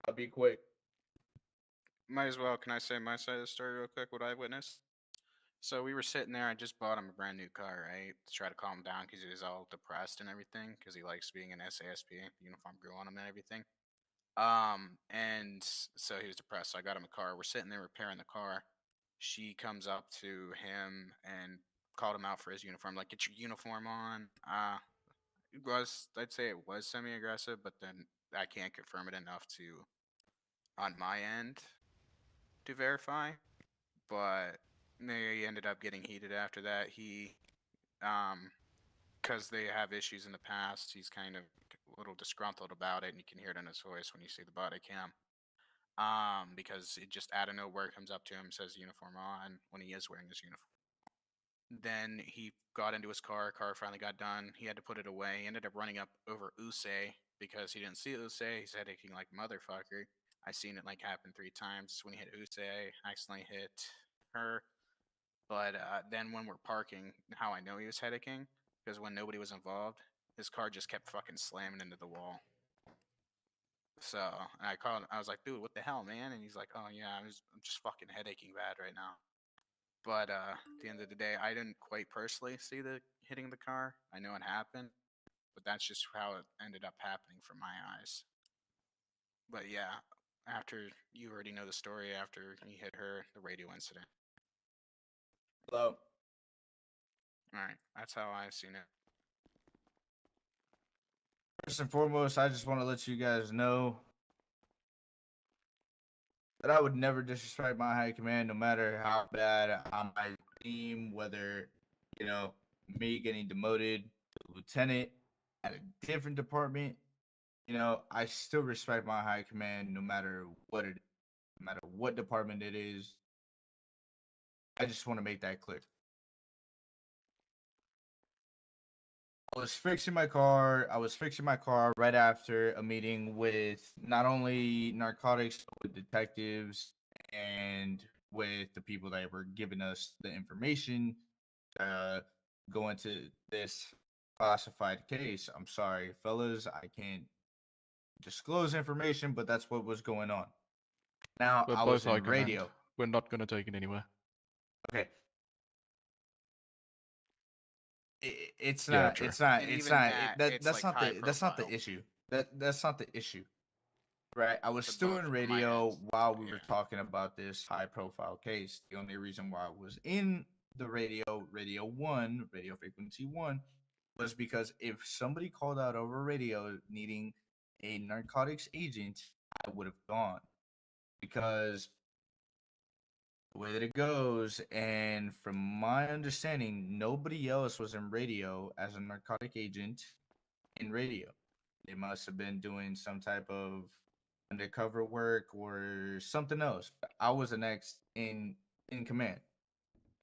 B: I'll be quick.
G: Might as well. Can I say my side of the story real quick? What I witnessed. So we were sitting there. I just bought him a brand new car, right? To try to calm him down because he was all depressed and everything. Because he likes being an SASP. The uniform grew on him and everything. And so he was depressed. So I got him a car. We're sitting there repairing the car. She comes up to him and called him out for his uniform. Like, get your uniform on. I'd say it was semi-aggressive, but then I can't confirm it enough to, on my end, to verify. But they ended up getting heated after that. He, because they have issues in the past, he's kind of a little disgruntled about it, and you can hear it in his voice when you see the body cam. Because it just out of nowhere comes up to him, says uniform on when he is wearing his uniform. Then he got into his car finally got done. He had to put it away. He ended up running up over Usei because he didn't see Usei. He's headaching like motherfucker. I seen it like happen 3 times. When he hit Usei, I accidentally hit her. But then when we're parking, how I know he was headaching, because when nobody was involved, his car just kept fucking slamming into the wall. So and I called. I was like, "Dude, what the hell, man?" And he's like, "Oh yeah, I'm just fucking headaching bad right now." But at the end of the day, I didn't quite personally see the hitting the car. I know it happened, but that's just how it ended up happening from my eyes. But yeah, after you already know the story, after he hit her, the radio incident.
B: Hello.
G: All right, that's how I've seen it.
B: First and foremost, I just want to let you guys know that I would never disrespect my high command, no matter how bad I might seem, whether, me getting demoted to lieutenant at a different department, I still respect my high command no matter what it, no matter what department it is. I just want to make that clear. I was fixing my car. Right after a meeting with not only narcotics, but with detectives and with the people that were giving us the information, go into this classified case. I'm sorry, fellas, I can't disclose information, but that's what was going on. Now,
E: We're
B: I was
E: both high
B: in
E: command.
B: radio.
E: We're not gonna take it anywhere.
B: Okay. It's
E: Yeah,
B: not.
E: true.
B: It's not.
G: And
B: It's
G: even
B: not.
G: that, it's
B: That's
G: like
B: not
G: high
B: the. That's not the
G: profile.
B: issue. That's not the issue. Right. I was
G: For
B: still
G: both
B: in
G: on my
B: radio
G: end.
B: while we were
G: Yeah.
B: talking about this high profile case. The only reason why I was in the radio 1, radio frequency 1, was because if somebody called out over radio needing a narcotics agent, I would have gone. Because the way that it goes, and from my understanding, nobody else was in radio as a narcotic agent in radio. They must have been doing some type of undercover work or something else. I was the next in command,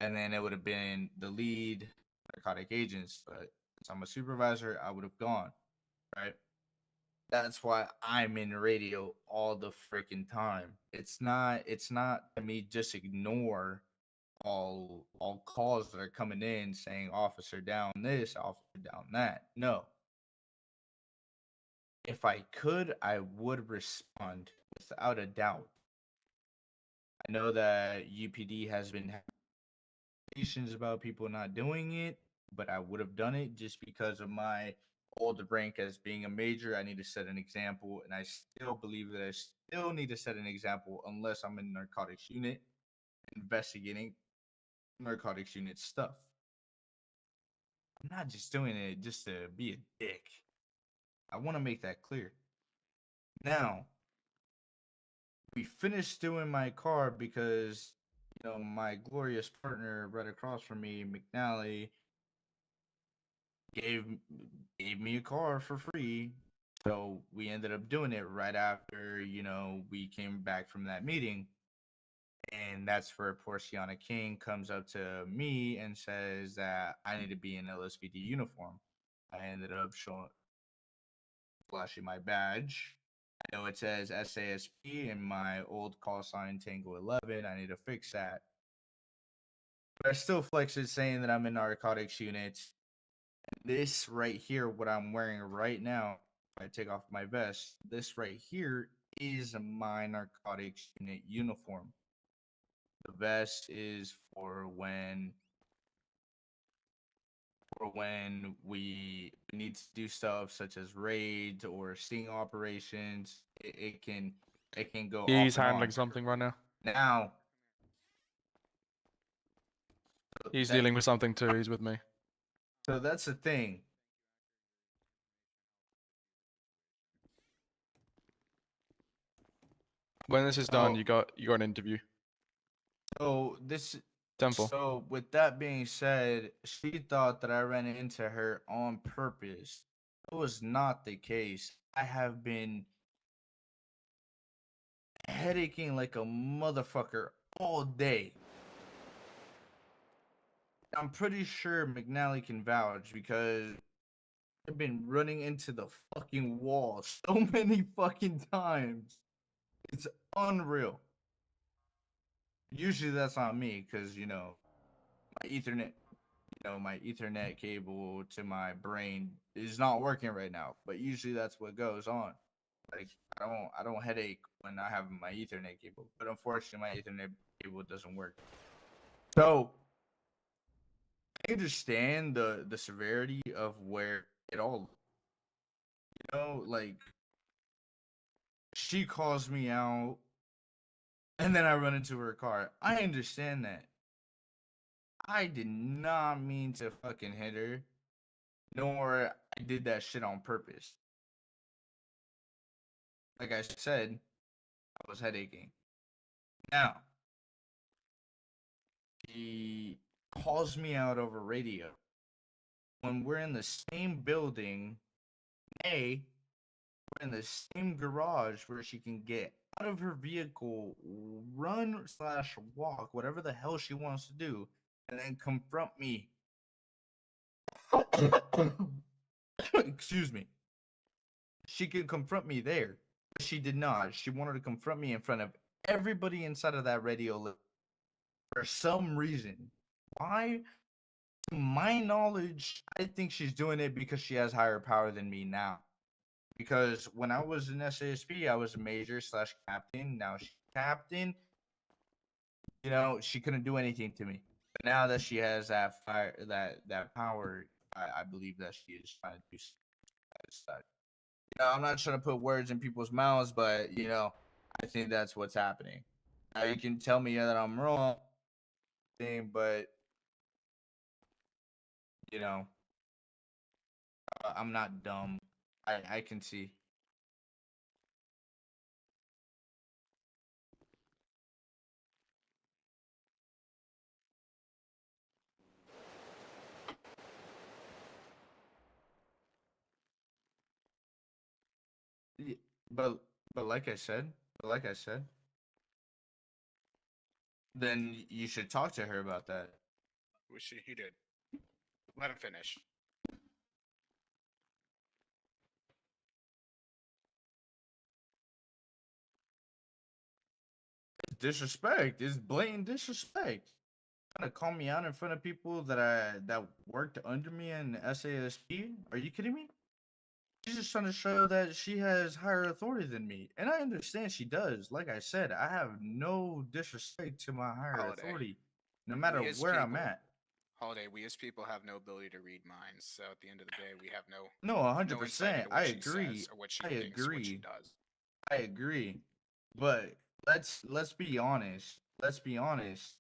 B: and then it would have been the lead narcotic agents. But since I'm a supervisor, I would have gone. Right. That's why I'm in radio all the freaking time. It's not to me just ignore all calls that are coming in saying officer down this, officer down that. No. If I could, I would respond without a doubt. I know that UPD has been having conversations about people not doing it, but I would have done it just because of my old rank as being a major. I need to set an example, and I still believe that I still need to set an example unless I'm in narcotics unit investigating narcotics unit stuff. I'm not just doing it just to be a dick. I want to make that clear. Now, we finished doing my car because, my glorious partner right across from me, McNally, gave me a car for free. So we ended up doing it right after, we came back from that meeting. And that's where Porciana King comes up to me and says that I need to be in LSPD uniform. I ended up flashing my badge. I know it says SASP in my old call sign Tango 11. I need to fix that. But I still flex it saying that I'm in narcotics unit. This right here, what I'm wearing right now, if I take off my vest, this right here is my narcotics unit uniform. The vest is for when we need to do stuff such as raids or sting operations. It can go
E: He's
B: off and
E: handling
B: on.
E: something right now.
B: Now
E: He's
B: that-
E: dealing with something too. He's with me.
B: So that's the thing.
E: When this is done,
B: Oh.
E: you got an interview.
B: So this
E: Temple.
B: So with that being said, she thought that I ran into her on purpose. It was not the case. I have been headaching like a motherfucker all day. I'm pretty sure McNally can vouch because I've been running into the fucking wall so many fucking times. It's unreal. Usually that's on me because, my Ethernet cable to my brain is not working right now. But usually that's what goes on. Like I don't headache when I have my Ethernet cable, but unfortunately my Ethernet cable doesn't work. So I understand the severity of where it all, like she calls me out and then I run into her car. I understand that. I did not mean to fucking hit her, nor I did that shit on purpose. Like I said, I was headaching. Now, she calls me out over radio when we're in the same building. A, we're in the same garage where she can get out of her vehicle, run/walk, whatever the hell she wants to do, and then confront me. Excuse me. She could confront me there, but she did not. She wanted to confront me in front of everybody inside of that radio for some reason. Why? To my knowledge, I think she's doing it because she has higher power than me now. Because when I was in SASP, I was a major slash captain. Now she's captain. You know, she couldn't do anything to me. But now that she has that fire, that power, I believe that she is trying to do something. You know, I'm not trying to put words in people's mouths, but you know, I think that's what's happening. Now you can tell me that I'm wrong, but you know, I'm not dumb. I can see. Ye- But like I said, then you should talk to her about that.
G: Which he did. Let him finish.
B: Disrespect is blatant disrespect. Trying to call me out in front of people that worked under me in SASP? Are you kidding me? She's just trying to show that she has higher authority than me, and I understand she does. Like I said, I have no disrespect to my higher
G: Holiday.
B: authority, no matter
G: We as
B: where I'm
G: people-
B: at.
G: Holiday, we as people have no ability to read minds, so at the end of the day, we have no
B: No,
G: no
B: 100%.
G: insight into
B: I
G: what she
B: agree.
G: says or what she
B: I
G: thinks or what she
B: agree.
G: does.
B: I agree. But let's be honest. Let's be honest.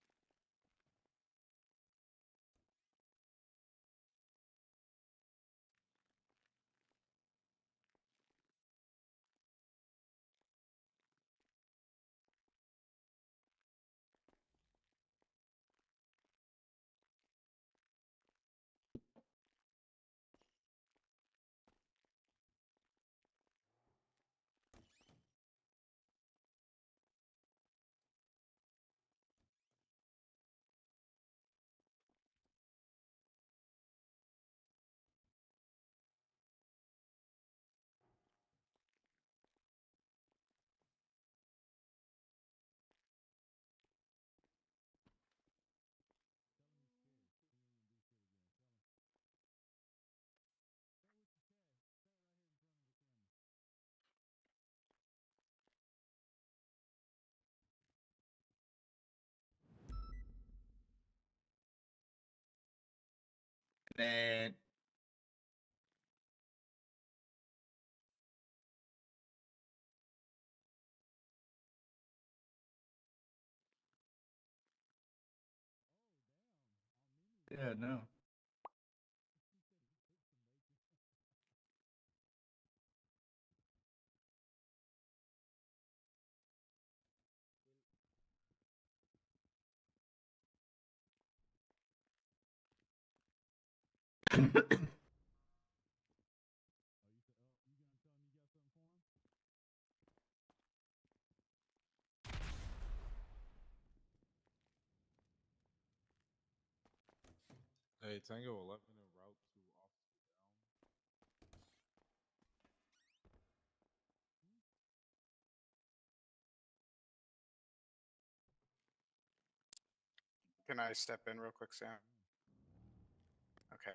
B: And yeah, no.
I: Hey, Tango 11 en route to officer down.
G: Can I step in real quick, Sam? Okay.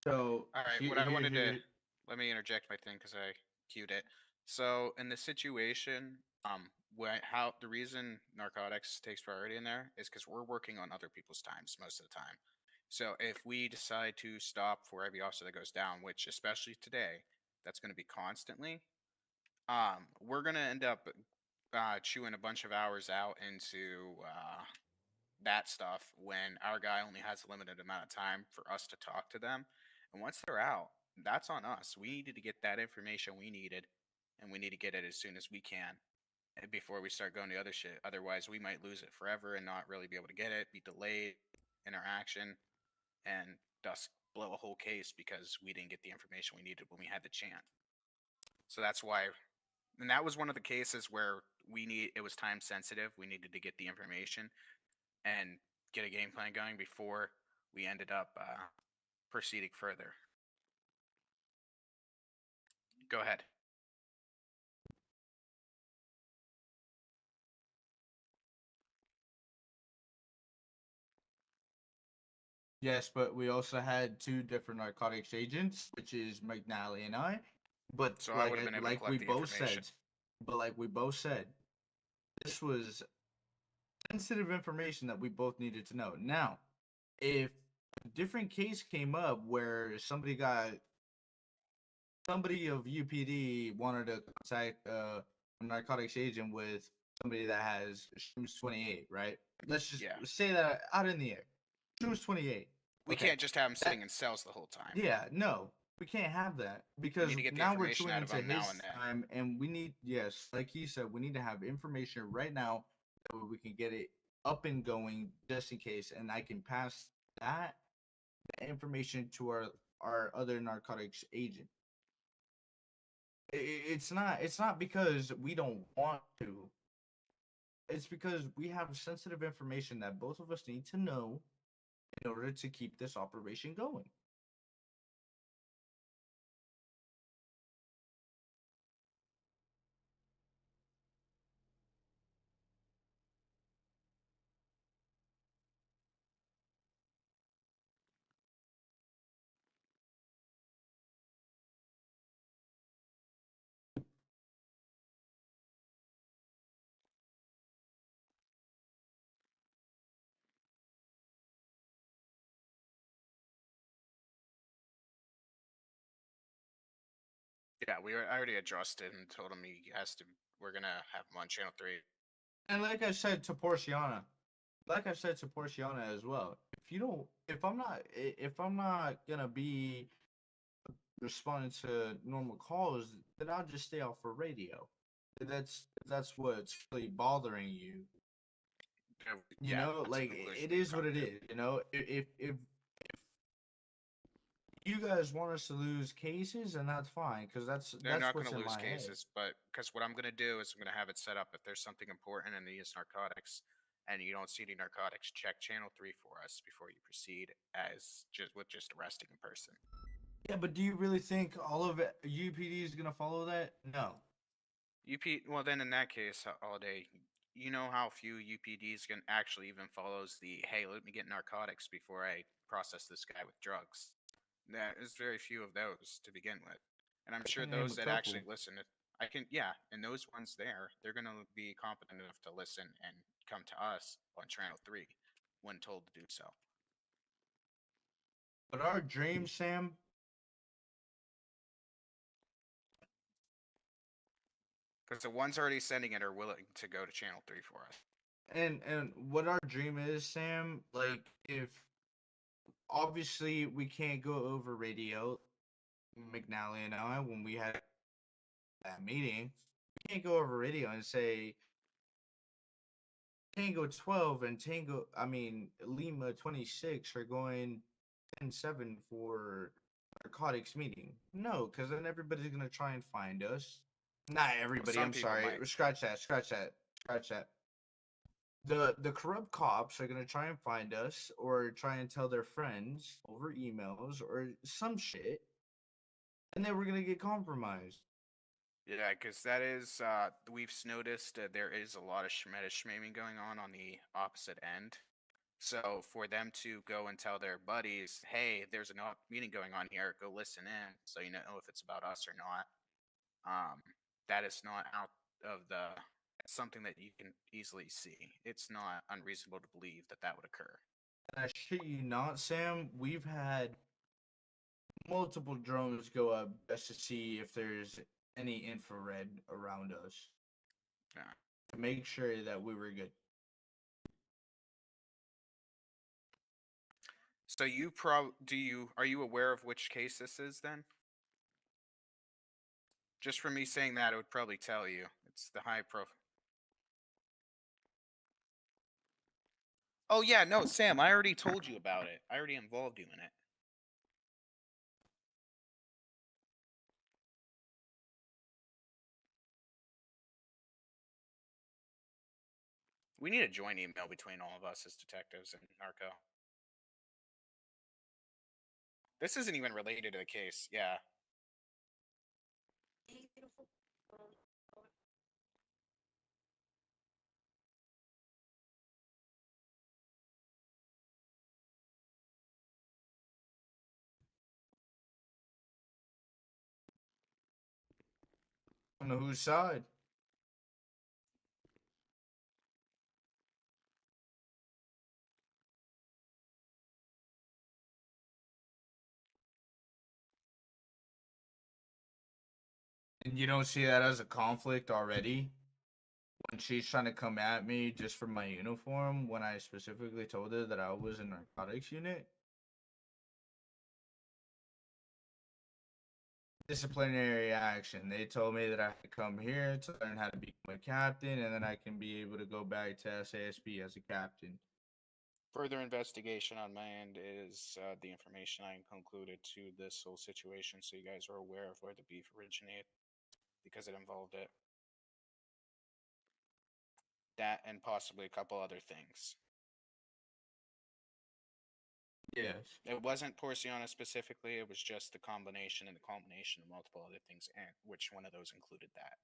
B: So
G: All right, what I wanted to let me interject my thing because I queued it. So in this situation, how the reason narcotics takes priority in there is because we're working on other people's times most of the time. So if we decide to stop for every officer that goes down, which especially today, that's going to be constantly, we're going to end up chewing a bunch of hours out into that stuff when our guy only has a limited amount of time for us to talk to them. And once they're out, that's on us. We needed to get that information we needed, and we need to get it as soon as we can before we start going to other shit. Otherwise, we might lose it forever and not really be able to get it, be delayed, interaction, and thus blow a whole case because we didn't get the information we needed when we had the chance. So that's why, and that was one of the cases where it was time sensitive. We needed to get the information and get a game plan going before we ended up proceeding further. Go ahead.
B: Yes, but we also had two different narcotics agents, which is McNally and I. But
G: So I would've been able to
B: like we
G: collect the
B: both
G: information.
B: said, this was sensitive information that we both needed to know. Now, if a different case came up where somebody of UPD wanted to contact a narcotics agent with somebody that has Shrooms 28, right? Let's just
G: Yeah.
B: say that out in the air. Shrooms 28.
G: We
B: Okay.
G: can't just have him sitting in cells the whole time.
B: Yeah, no, we can't have that because
G: to get the
B: now we're
G: information
B: chewing
G: out of
B: into
G: him now
B: his
G: and then.
B: time, and we need, yes, like he said, we need to have information right now so we can get it up and going just in case, and I can pass that information to our other narcotics agent. It's not because we don't want to. It's because we have sensitive information that both of us need to know in order to keep this operation going.
G: Yeah, I already addressed it and told him we're gonna have him on channel 3.
B: And like I said to Porciana as well, if I'm not gonna be responding to normal calls, then I'll just stay off for radio. That's what's really bothering you. You
G: Yeah,
B: know,
G: that's the
B: like
G: conclusion
B: it
G: we've
B: is what
G: come
B: it
G: to.
B: is. You know, if you guys want us to lose cases, and that's fine, because
G: They're
B: that's
G: not
B: what's
G: going to
B: in
G: lose
B: my head.
G: cases, but because what I'm going to do is I'm going to have it set up if there's something important and they use narcotics and you don't see any narcotics, check channel 3 for us before you proceed as just arresting a person.
B: Yeah, but do you really think all of UPD is gonna follow that? No.
G: Well, then in that case, Holiday, you know how few UPDs can actually even follows the, hey, let me get narcotics before I process this guy with drugs. There's very few of those to begin with. And I'm sure
B: can name
G: those
B: a
G: that
B: couple.
G: actually listen, and those ones there, they're going to be competent enough to listen and come to us on channel 3 when told to do so.
B: But our dream, Sam,
G: Because the ones already sending it are willing to go to channel 3 for us.
B: and what our dream is, Sam, like if obviously we can't go over radio, McNally and I, when we had that meeting, we can't go over radio and say Tango 12 and Lima 26 are going 10-7 for narcotics meeting. No, because then everybody's gonna try and find us. Not everybody.
G: some
B: I'm
G: people
B: sorry.
G: might.
B: Scratch that. The corrupt cops are gonna try and find us, or try and tell their friends over emails or some shit, and then we're gonna get compromised.
G: Yeah, because that is, we've noticed there is a lot of schmeming going on the opposite end. So for them to go and tell their buddies, hey, there's a meeting going on here, go listen in so you know if it's about us or not. That is not out of something that you can easily see. It's not unreasonable to believe that that would occur.
B: And I shit you not, Sam, we've had multiple drones go up just to see if there's any infrared around us.
G: Yeah.
B: To make sure that we were good.
G: So are you aware of which case this is then? Just from me saying that, it would probably tell you. It's the high profile. Oh yeah, no, Sam, I already told you about it. I already involved you in it. We need a joint email between all of us as detectives and Narco. This isn't even related to the case. Yeah.
B: On whose side? And you don't see that as a conflict already? When she's trying to come at me just for my uniform, when I specifically told her that I was in narcotics unit? Disciplinary action. They told me that I had to come here to learn how to become a captain, and then I can be able to go back to SASP as a captain.
G: Further investigation on my end is the information I concluded to this whole situation, so you guys are aware of where the beef originated, because it involved it. That and possibly a couple other things.
B: Yes.
G: It wasn't Porciana specifically, it was just the combination and the culmination of multiple other things, and which one of those included that.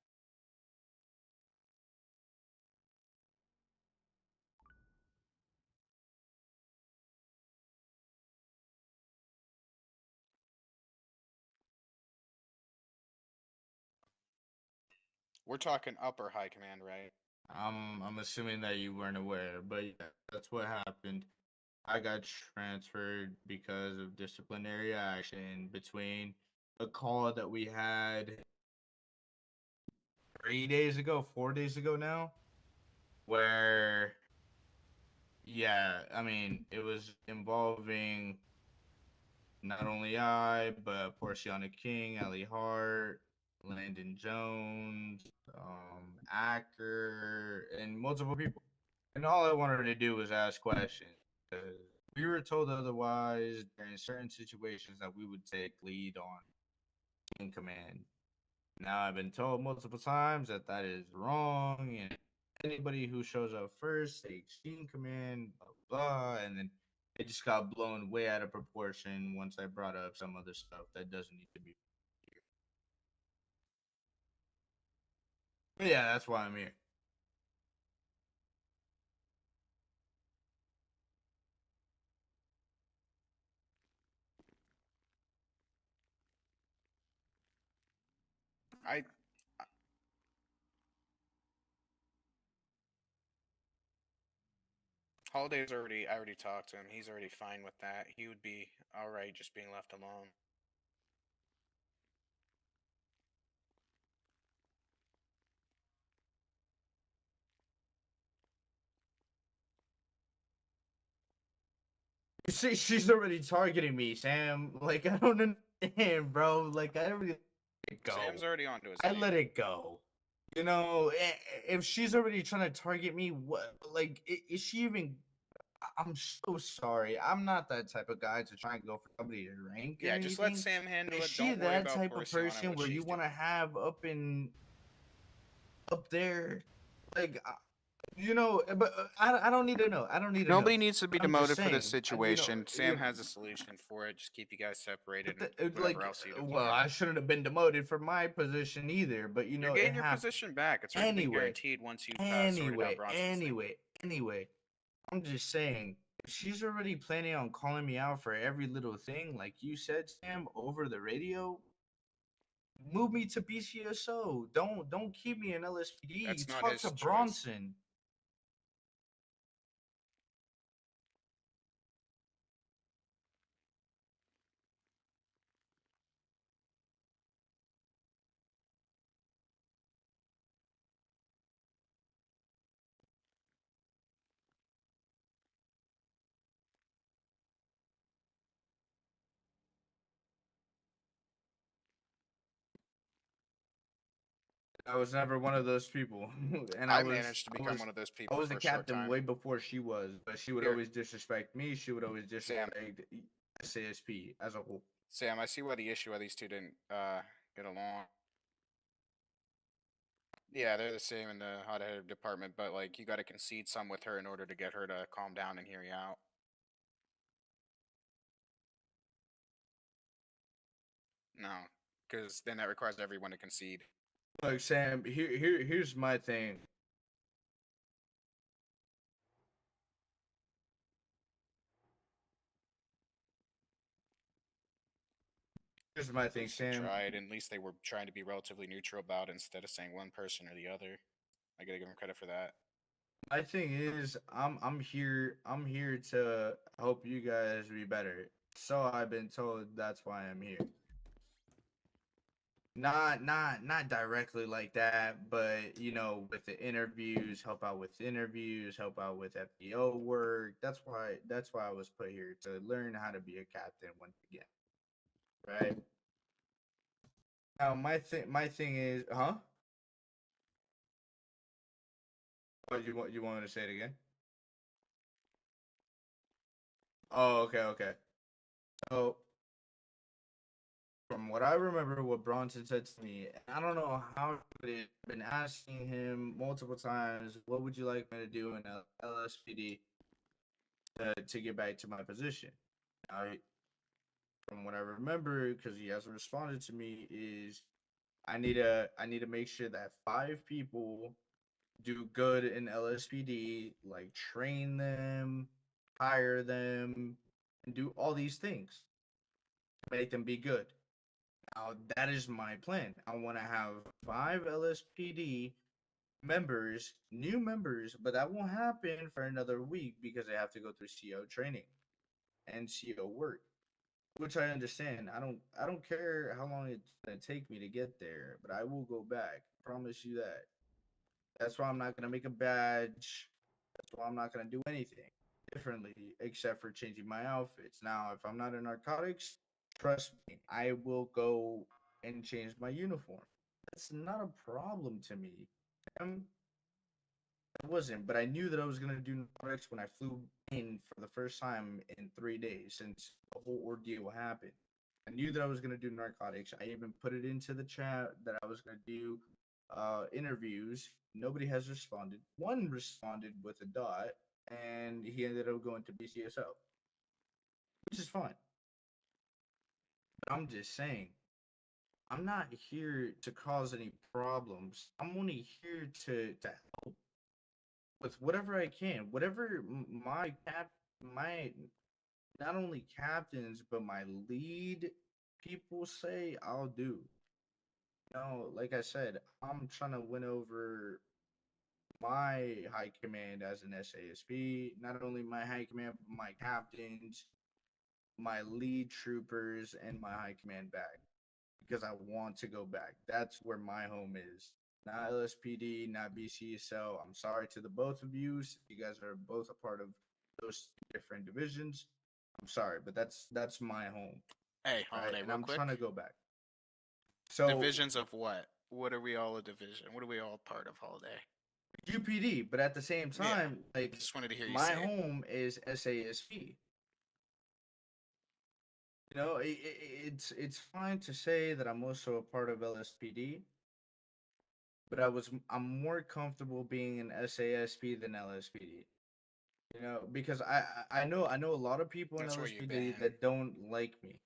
G: We're talking upper high command, right?
B: I'm assuming that you weren't aware, but yeah, that's what happened. I got transferred because of disciplinary action between a call that we had 3 days ago, 4 days ago now, where, yeah, I mean, it was involving not only I, but Porciana King, Ellie Hart, Landon Jones, Acker, and multiple people. And all I wanted to do was ask questions. Because we were told otherwise during certain situations that we would take lead on in command. Now I've been told multiple times that that is wrong, and anybody who shows up first takes in command, blah blah, and then it just got blown way out of proportion once I brought up some other stuff that doesn't need to be here. But yeah, that's why I'm here.
G: Holiday's already, I already talked to him. He's already fine with that. He would be alright just being left alone.
B: You see, she's already targeting me, Sam. Like, I don't understand, bro. Like, I already let it go.
G: Sam's already onto his
B: I
G: game.
B: let it go. You know, if she's already trying to target me, what? Like, is she even? I'm so sorry. I'm not that type of guy to try and go for somebody to rank.
G: Yeah,
B: or
G: just let
B: anything.
G: Sam handle
B: Is
G: it.
B: she
G: Don't worry
B: that
G: about
B: type of
G: Porciana,
B: person
G: what
B: where you
G: she's
B: want to
G: doing.
B: have up there, like? You know, but I don't need to know. I don't need to know.
G: Nobody needs to be
B: I'm just
G: demoted for this
B: saying,
G: situation. Sam has a solution for it. Just keep you guys separated and whatever
B: like,
G: else you do.
B: well, I shouldn't have been demoted from my position either. But you
G: You're
B: know,
G: getting
B: it
G: your
B: happened.
G: position back. It's already been guaranteed once you've sorted out Bronson's thing.
B: Anyway, I'm just saying, if she's already planning on calling me out for every little thing, like you said, Sam, over the radio, move me to BCSO. Don't keep me in LSPD.
G: That's not
B: Talk
G: his
B: to
G: choice.
B: Bronson. I was never one of those people, and
G: I managed to become one of those
B: I
G: people
B: was
G: for
B: the
G: a short
B: captain
G: time.
B: way before she was, but she would
G: Here.
B: always disrespect me. She would always
G: Sam.
B: disrespect SASP as a whole.
G: Sam, I see why the issue why these two didn't get along. Yeah, they're the same in the hot-headed department, but like you got to concede some with her in order to get her to calm down and hear you out. No, because then that requires everyone to concede.
B: Look, Sam, here's my thing. Here's my
G: At
B: thing,
G: least they
B: Sam.
G: tried, and at least they were trying to be relatively neutral about it instead of saying one person or the other. I gotta give them credit for that.
B: My thing is, I'm here to help you guys be better. So I've been told, that's why I'm here. Not directly like that, but with the interviews, help out with interviews, help out with FBO work. That's why I was put here, to learn how to be a captain once again. Right? Now my thing is, huh? Oh, you want me to say it again? Oh, okay. So from what I remember, what Bronson said to me, and I don't know how, but I've been asking him multiple times, what would you like me to do in LSPD to get back to my position? I, from what I remember, because he hasn't responded to me, is I need to make sure that 5 people do good in LSPD, like train them, hire them, and do all these things to make them be good. Now that is my plan. I want to have 5 LSPD members, new members, but that won't happen for another week because they have to go through CO training and CO work, which I understand. I don't care how long it's gonna take me to get there, but I will go back. Promise you that. That's why I'm not gonna make a badge. That's why I'm not gonna do anything differently except for changing my outfits. Now, if I'm not in narcotics, trust me, I will go and change my uniform. That's not a problem to me. It wasn't, but I knew that I was gonna do narcotics when I flew in for the first time in 3 days since the whole ordeal happened. I knew that I was gonna do narcotics. I even put it into the chat that I was gonna do interviews. Nobody has responded. One responded with a dot, and he ended up going to BCSO, which is fine. But I'm just saying, I'm not here to cause any problems. I'm only here to help with whatever I can, whatever my not only captains but my lead people say, I'll do. Like I said, I'm trying to win over my high command as an SASP, not only my high command, but my captains, my lead troopers, and my high command back because I want to go back. That's where my home is. Not LSPD, not BCSO. I'm sorry to the both of you. You guys are both a part of those different divisions. I'm sorry, but that's my home,
G: Hey,
B: right?
G: Holiday,
B: And
G: real
B: I'm
G: quick.
B: trying to go back. So
G: Divisions of what? What are we all a division? What are we all part of, Holiday?
B: UPD, but at the same
G: Yeah,
B: time, like
G: Just wanted to hear you
B: my
G: say it.
B: home is SASP. It's fine to say that I'm also a part of LSPD, but I'm more comfortable being an SASP than LSPD. Because I know a lot of people in
G: That's where you've
B: LSPD
G: been.
B: that don't like me.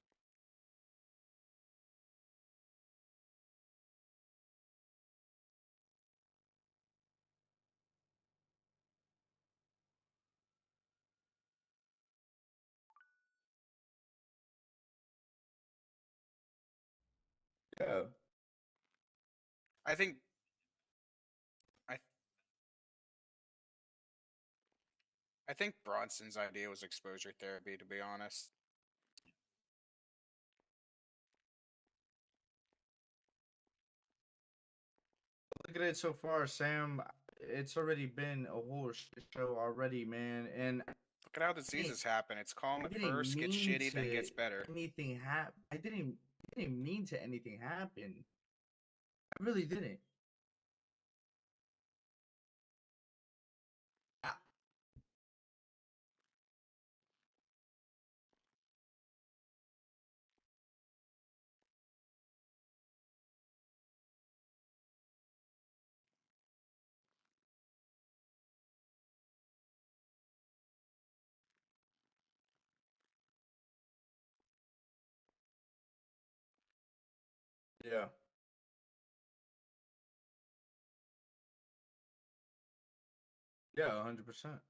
B: Yeah.
G: I think I I think Bronson's idea was exposure therapy, to be honest.
B: Look at it so far, Sam. It's already been a whole shit show already, man. And
G: Look at how
B: I didn't,
G: diseases happen. It's calm
B: I
G: at
B: didn't
G: first, gets
B: mean
G: shitty, then
B: to
G: gets better.
B: anything happen. I didn't mean to anything happen. I really didn't. I, Yeah. Yeah, 100%.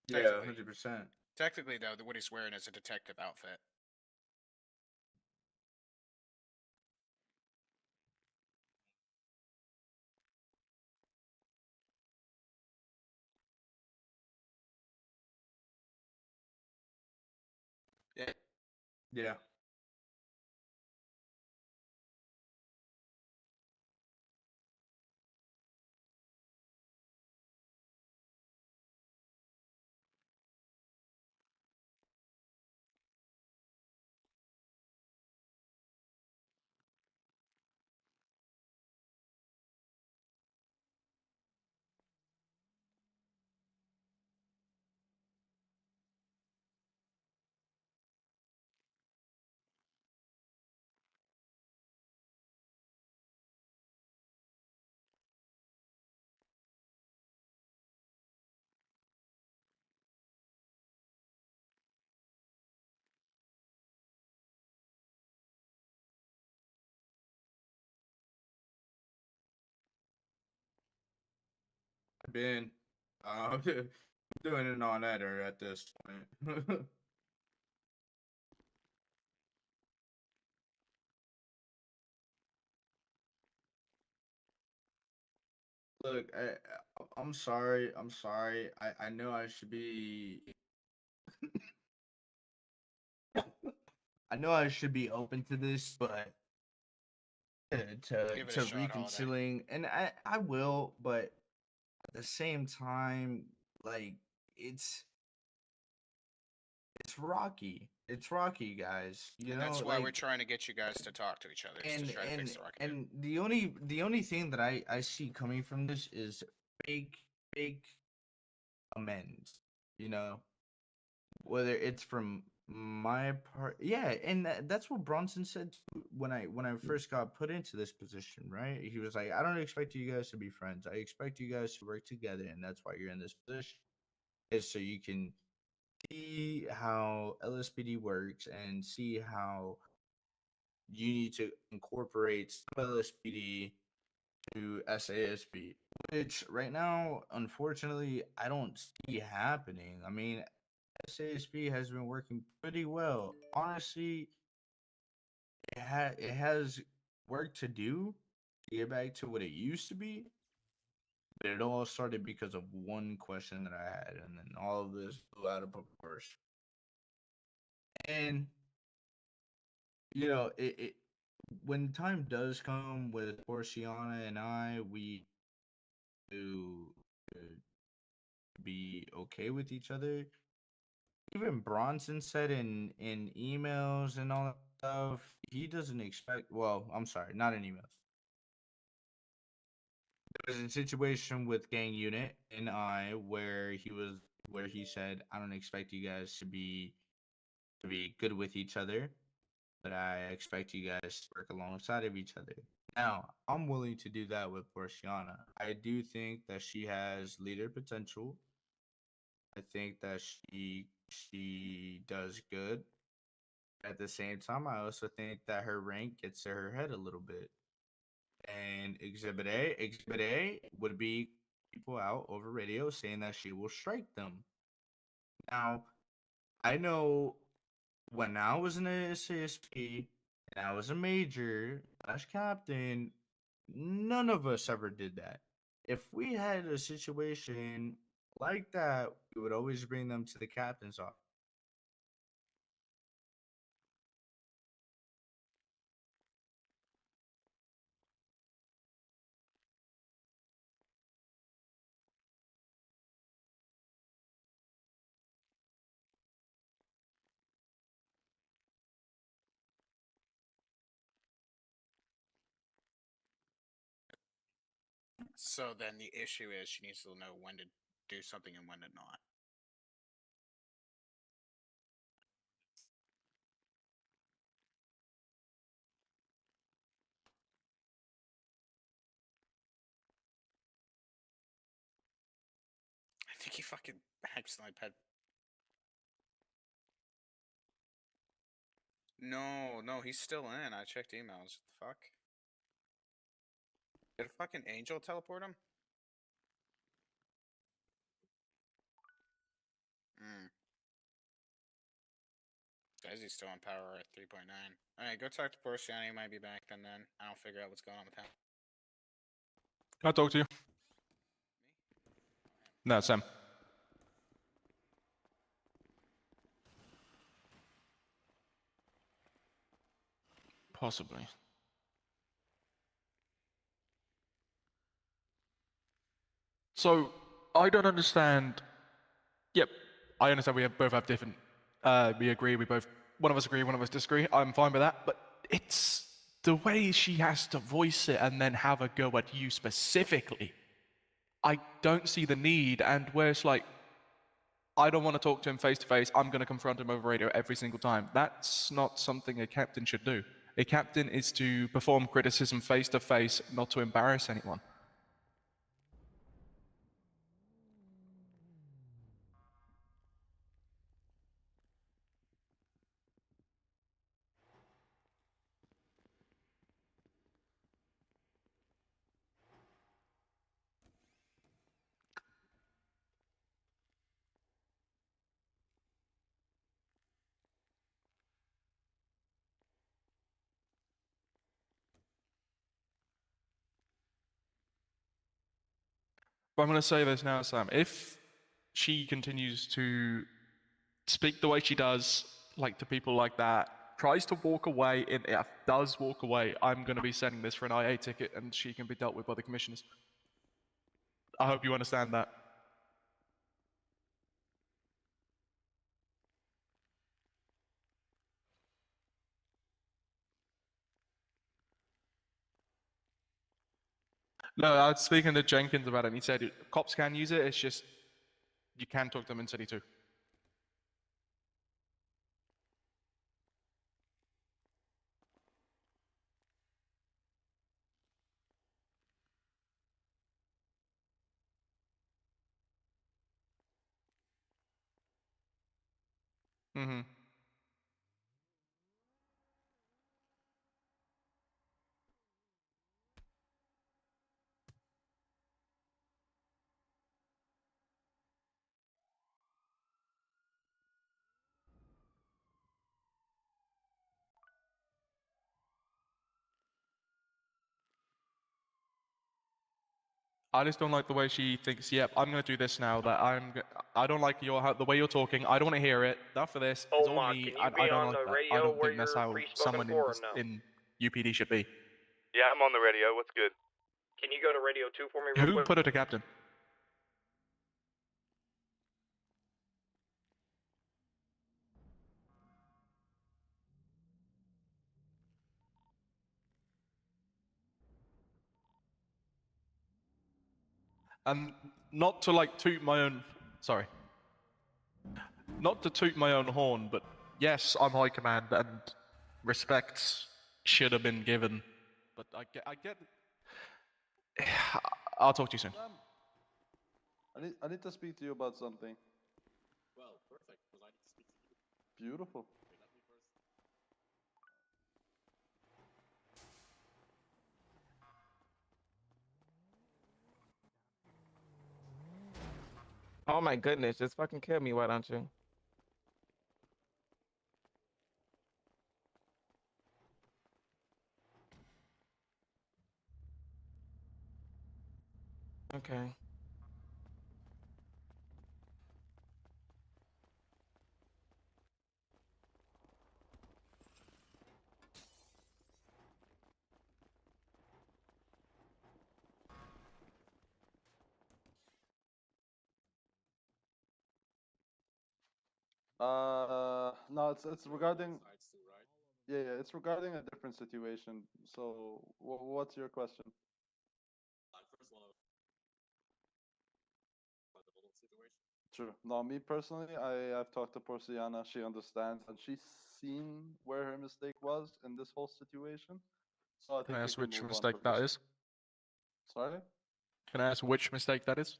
B: Yeah,
G: Technically.
B: 100%.
G: Technically, though, what he's wearing is a detective outfit.
B: Yeah. Yeah. Been doing an all-nighter at this point. Look, I'm sorry. I'm sorry. I know I should be. I know I should be open to this, but
G: Give it a
B: to
G: shot, Holiday.
B: reconciling, and I will, but at the same time, like it's it's rocky. It's rocky, guys. You
G: And
B: know,
G: that's why we're
B: like
G: trying to get you guys to talk to each other, is to
B: and
G: try to fix the argument.
B: and the only thing that I see coming from this is fake amends. You know, whether it's from my part, yeah, and that's what Bronson said when I first got put into this position, right? He was like, I don't expect you guys to be friends. I expect you guys to work together, and that's why you're in this position, is so you can see how LSPD works and see how you need to incorporate some LSPD to SASP, which right now, unfortunately, I don't see happening. I mean, SASP has been working pretty well. Honestly, it has work to do to get back to what it used to be, but it all started because of one question that I had, and then all of this blew out of proportion. And you know, it when time does come with Porciana and I, we to uh, be okay with each other. Even Bronson said in emails and all that stuff, he doesn't expect. Well, I'm sorry, not in emails. There was a situation with Gang Unit and I where he said, I don't expect you guys to be good with each other, but I expect you guys to work alongside of each other. Now, I'm willing to do that with Porciana. I do think that she has leader potential. I think that she does good. At the same time, I also think that her rank gets to her head a little bit. And Exhibit A would be people out over radio saying that she will strike them. Now, I know when I was in a SASP and I was a major slash captain, none of us ever did that. If we had a situation like that, we would always bring them to the captain's office.
G: So then the issue is she needs to know when to do something and when to not. I think he fucking accidentally pet. No, he's still in. I checked emails. What the fuck? Did a fucking angel teleport him? Hmm. Says he's still on power at 3.9. Alright, go talk to Porciani. He might be back then. I'll figure out what's going on with him.
E: Can I talk to you? No, Sam. Possibly. So, I don't understand. Yep, I understand both have different. We agree, one of us agree, one of us disagree. I'm fine with that, but it's the way she has to voice it and then have a go at you specifically. I don't see the need, and where it's like, I don't want to talk to him face to face, I'm going to confront him over radio every single time. That's not something a captain should do. A captain is to perform criticism face to face, not to embarrass anyone. But I'm going to say this now, Sam. If she continues to speak the way she does, like to people like that, tries to walk away, and does walk away, I'm going to be sending this for an IA ticket, and she can be dealt with by the commissioners. I hope you understand that. No, I was speaking to Jenkins about it, and he said cops can use it, it's just you can talk to them in City 2. Mm-hmm. I just don't like the way she thinks. Yep, I'm gonna do this now. I don't like the way you're talking. I don't want to hear it. Enough of this. It's all
A: Omar,
E: me.
A: can you be
E: I don't
A: on
E: like
A: the
E: that. I
A: radio
E: don't
A: where
E: think that's
A: you're
E: how
A: pre-spoken
E: someone
A: for, or no?
E: in UPD should be.
J: Yeah, I'm on the radio. What's good?
A: Can you go to radio 2 for me real
E: Who
A: quick?
E: put it to captain? And not to like toot my own. Sorry. Not to toot my own horn, but yes, I'm high command, and respect should have been given. But I get. I'll talk to you soon.
H: I need to speak to you about something.
I: Well, perfect, because I need to speak to you.
H: Beautiful.
I: Okay, let me first.
F: Oh my goodness, just fucking kill me, why don't you? Okay.
H: No, it's regarding.
I: Sides too, right?
H: Yeah, it's regarding a different situation. So, what's your question?
I: I first want to about the little situation.
H: Sure. No, me personally, I've talked to Porciana. She understands, and she's seen where her mistake was in this whole situation. So I
E: Can
H: think
E: I
H: we
E: ask
H: can
E: which
H: move on
E: mistake
H: from
E: that
H: this.
E: is?
H: Sorry.
E: Can I ask which mistake that is?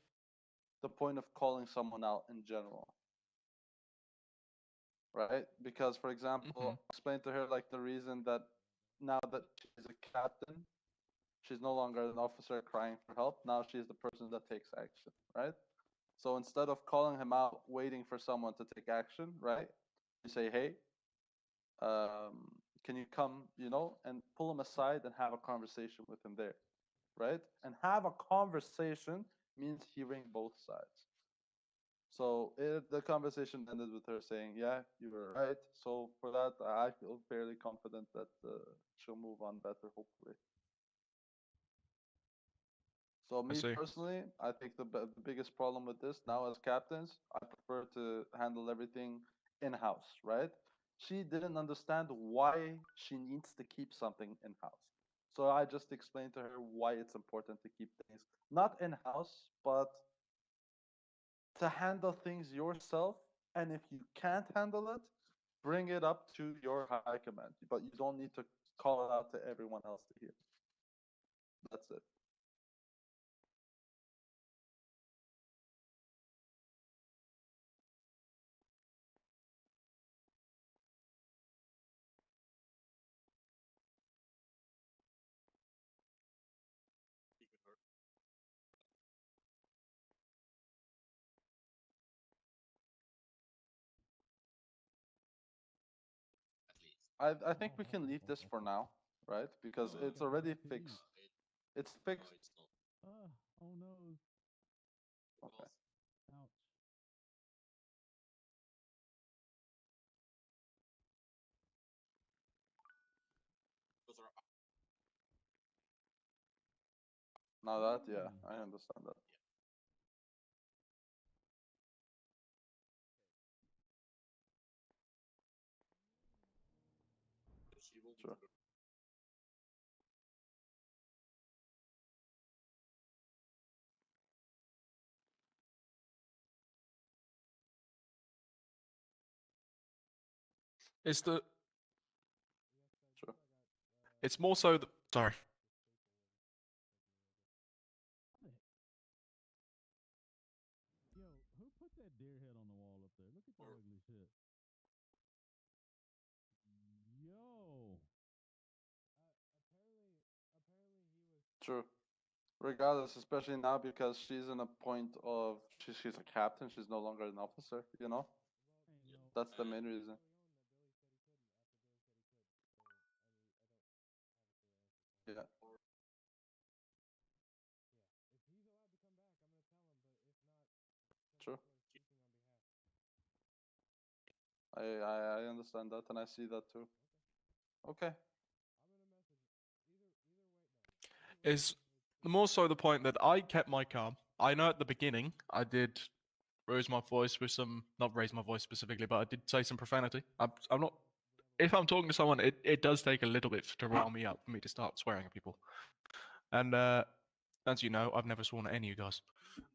H: the point of calling someone out in general. Right? Because, for example, explain to her like the reason that now that she's a captain, she's no longer an officer crying for help. Now she's the person that takes action, right? So instead of calling him out, waiting for someone to take action, right? You say, hey, can you come, and pull him aside and have a conversation with him there, right? And have a conversation means hearing both sides. So the conversation ended with her saying, yeah, you were right. So for that, I feel fairly confident that she'll move on better, hopefully. So me
E: see.
H: personally, I think the biggest problem with this now as captains, I prefer to handle everything in-house, right? She didn't understand why she needs to keep something in-house. So I just explained to her why it's important to keep things not in-house, but to handle things yourself. And if you can't handle it, bring it up to your high command. But you don't need to call it out to everyone else to hear. That's it. I think we can leave this for now, right? Because it's already fixed. It's fixed.
I: Oh no.
H: Okay.
I: Ouch.
H: Now that, yeah, I understand that. Sure.
E: It's the.
H: Sure.
E: It's more so the. Sorry.
I: Yo, who put that deer head on the wall up there? Look at that ugly shit. Yo.
H: True. Regardless, especially now because she's in a point of she's a captain, she's no longer an officer, That's the main reason. Yeah. True. I understand that and I see that too. Okay.
E: Is more so the point that I kept my calm. I know at the beginning I did raise my voice with some, not raise my voice specifically, but I did say some profanity. I'm not. If I'm talking to someone, it does take a little bit to rile me up for me to start swearing at people. And as you know, I've never sworn at any of you guys.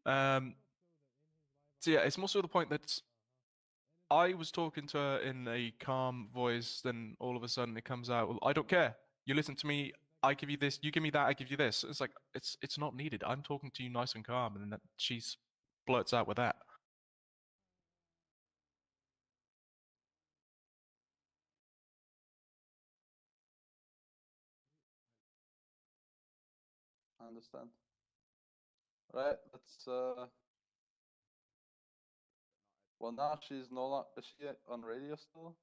E: So yeah, it's more so the point that I was talking to her in a calm voice, then all of a sudden it comes out, well, I don't care. You listen to me, I give you this, you give me that, I give you this. It's like it's not needed. I'm talking to you nice and calm, and then she blurts out with that.
H: I understand. Right, let's well now she's no longer is she on radio still?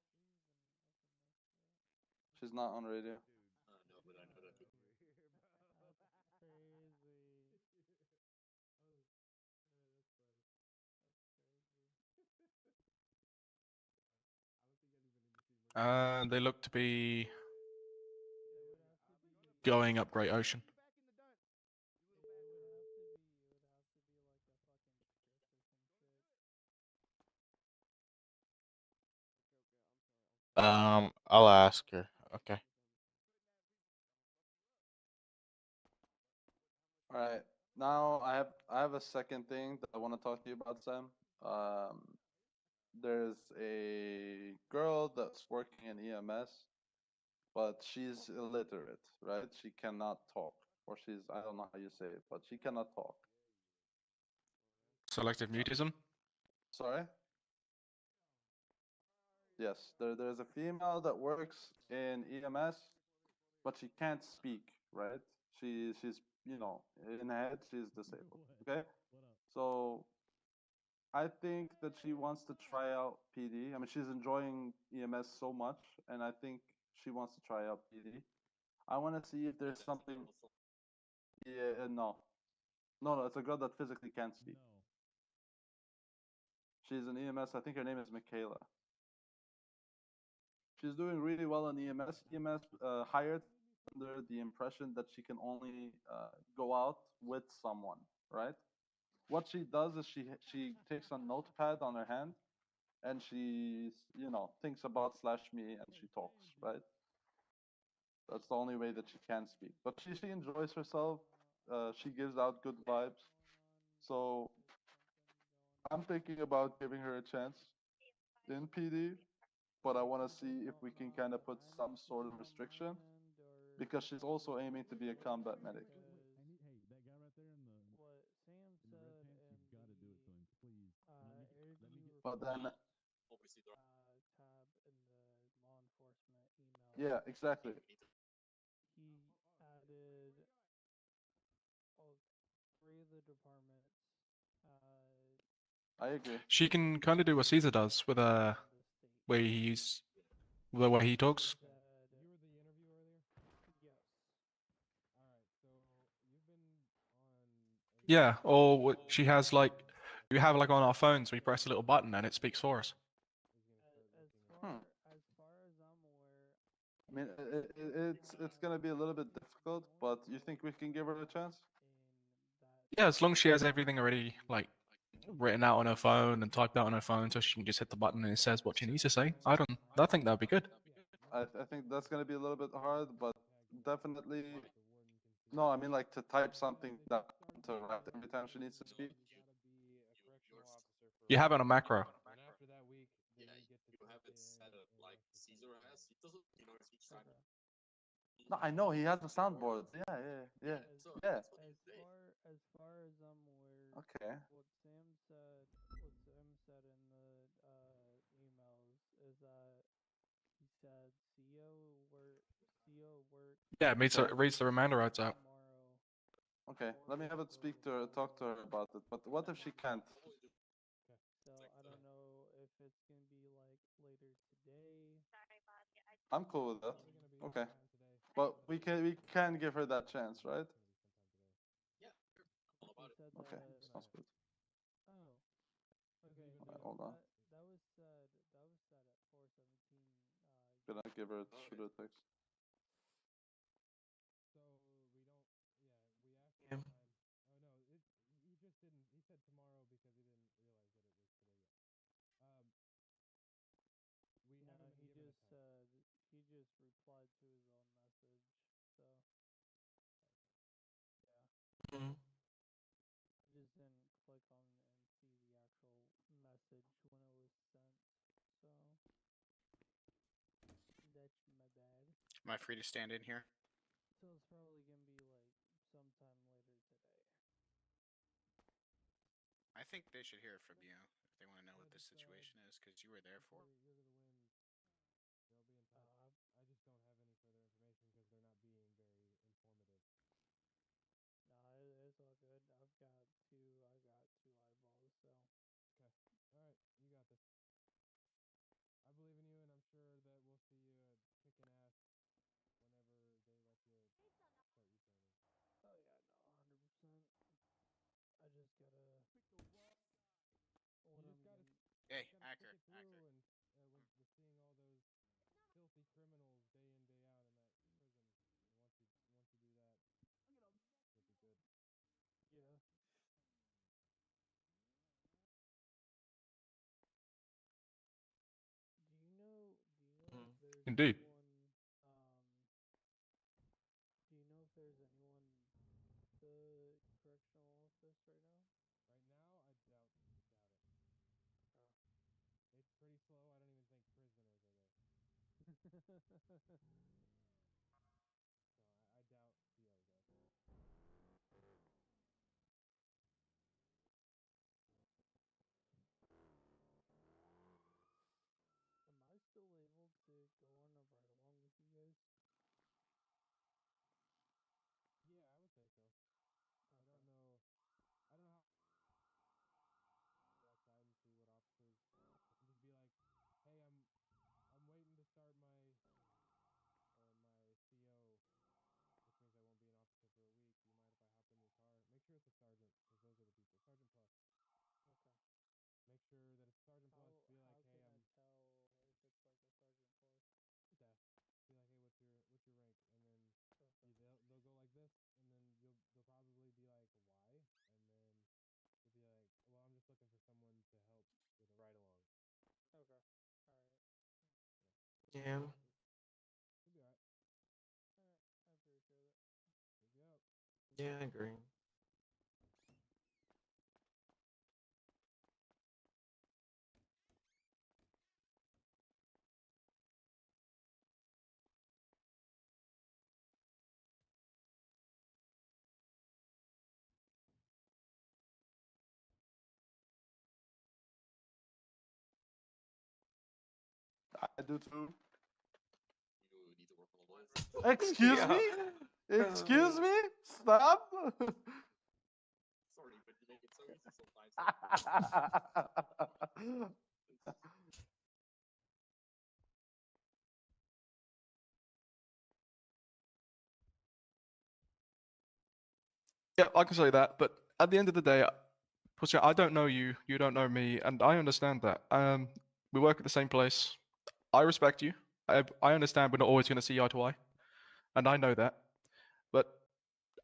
H: She's not on radio.
E: They look to be going up Great Ocean.
K: I'll ask her. Okay.
H: All right. Now I have a second thing that I want to talk to you about, Sam. There's a girl that's working in EMS, but she's illiterate, right? She cannot talk, or I don't know how you say it, but she cannot talk.
E: Selective mutism.
H: Sorry. Yes, there's a female that works in EMS, but she can't speak, right? She's in her head she's disabled. Okay, so I think that she wants to try out PD. I mean, she's enjoying EMS so much, and I think she wants to try out PD. I want to see if there's something. Yeah, no, it's a girl that physically can't speak. She's an EMS. I think her name is Michaela. She's doing really well in EMS. EMS hired under the impression that she can only go out with someone, right? What she does is she takes a notepad on her hand and she thinks about /me and she talks, right? That's the only way that she can speak. But she enjoys herself. She gives out good vibes. So I'm thinking about giving her a chance in PD, but I want to see if we can kind of put some sort of restriction because she's also aiming to be a combat medic.
I: Hey, that guy right there in the
L: What Sam
I: in the
L: said
I: red pants,
L: in
I: you gotta do it to him, please. Let me get
H: But then,
L: tab in the law enforcement email.
H: yeah, exactly.
L: He added all three of the departments.
H: I agree.
E: She can kind of do what Caesar does with where he's the way he talks.
I: You were the interview earlier?
L: Yes.
I: Alright, so you've been on
E: Yeah, or what she has like you have like on our phones, we press a little button and it speaks for us.
L: As far as I'm aware,
H: I mean, it's gonna be a little bit difficult, but you think we can give her a chance?
E: Yeah, as long as she has everything already like written out on her phone and typed out on her phone, so she can just hit the button and it says what she needs to say. I think that'd be good.
H: I think that's gonna be a little bit hard, but definitely. No, I mean like to type something down to write every time she needs to speak.
E: You have it on a macro.
I: and after that week, then you get to have it set up like Caesar has. He doesn't,
H: No, I know he has a soundboard. Yeah.
L: as far as I'm aware,
H: Okay.
L: what Sam said in the emails is that he said CO work
E: Yeah, it reads the reminder rights out.
L: tomorrow.
H: Okay, let me have it talk to her about it. But what if she can't?
L: So I don't know if it's gonna be like later today.
H: I'm cool with that. Okay, but we can give her that chance, right? Okay, sounds good.
L: Oh, okay.
H: Alright, hold on.
L: That was said at 4:17.
H: Gonna give her shoot her a text.
I: So we don't. Yeah, we asked
F: Yeah.
I: last time. Oh no, he just didn't. He said tomorrow because he didn't realize that it was today yet. We
L: No,
I: haven't
L: he
I: been given a
L: just
I: time.
L: he just replied to his own message. So yeah,
F: Mhm.
L: I just didn't click on and see the actual message when it was sent. So that's my bad.
G: Am I free to stand in here?
L: So it's probably gonna be like sometime later today.
G: I think they should hear it from you if they want to know what the situation is, because you were there for it.
I: You're the win. They'll be in touch. I just don't have any further information because they're not being very informative.
L: No, it's all good. I've got two eyeballs, so.
I: Okay. All right, you got this. I believe in you, and I'm sure that we'll see you kicking ass whenever they let you start your training.
L: Oh yeah, no, 100%. I just gotta. What
I: You
L: I'm
I: just gotta,
L: gonna.
G: Hey,
I: stick
G: Acker,
I: it through,
G: Acker.
I: and we're seeing all those filthy criminals day in day out in that prison. And once you do that, you'll be good.
L: Yeah.
F: Mhm.
L: If there's
E: Indeed.
L: anyone do you know if there's anyone the correctional office right now?
I: Right now, I doubt it. It's pretty slow. I don't even think prisoners are there. So I doubt COs are.
F: Yeah.
I: You'll be alright. Alright, I appreciate it. Yep.
F: Yeah, I agree.
H: I do too. Excuse
F: Yeah.
H: me? Excuse me? Stop.
E: Yeah, I can say that, but at the end of the day, Pussy, I don't know you, you don't know me, and I understand that. We work at the same place. I respect you. I understand we're not always going to see eye to eye, and I know that. But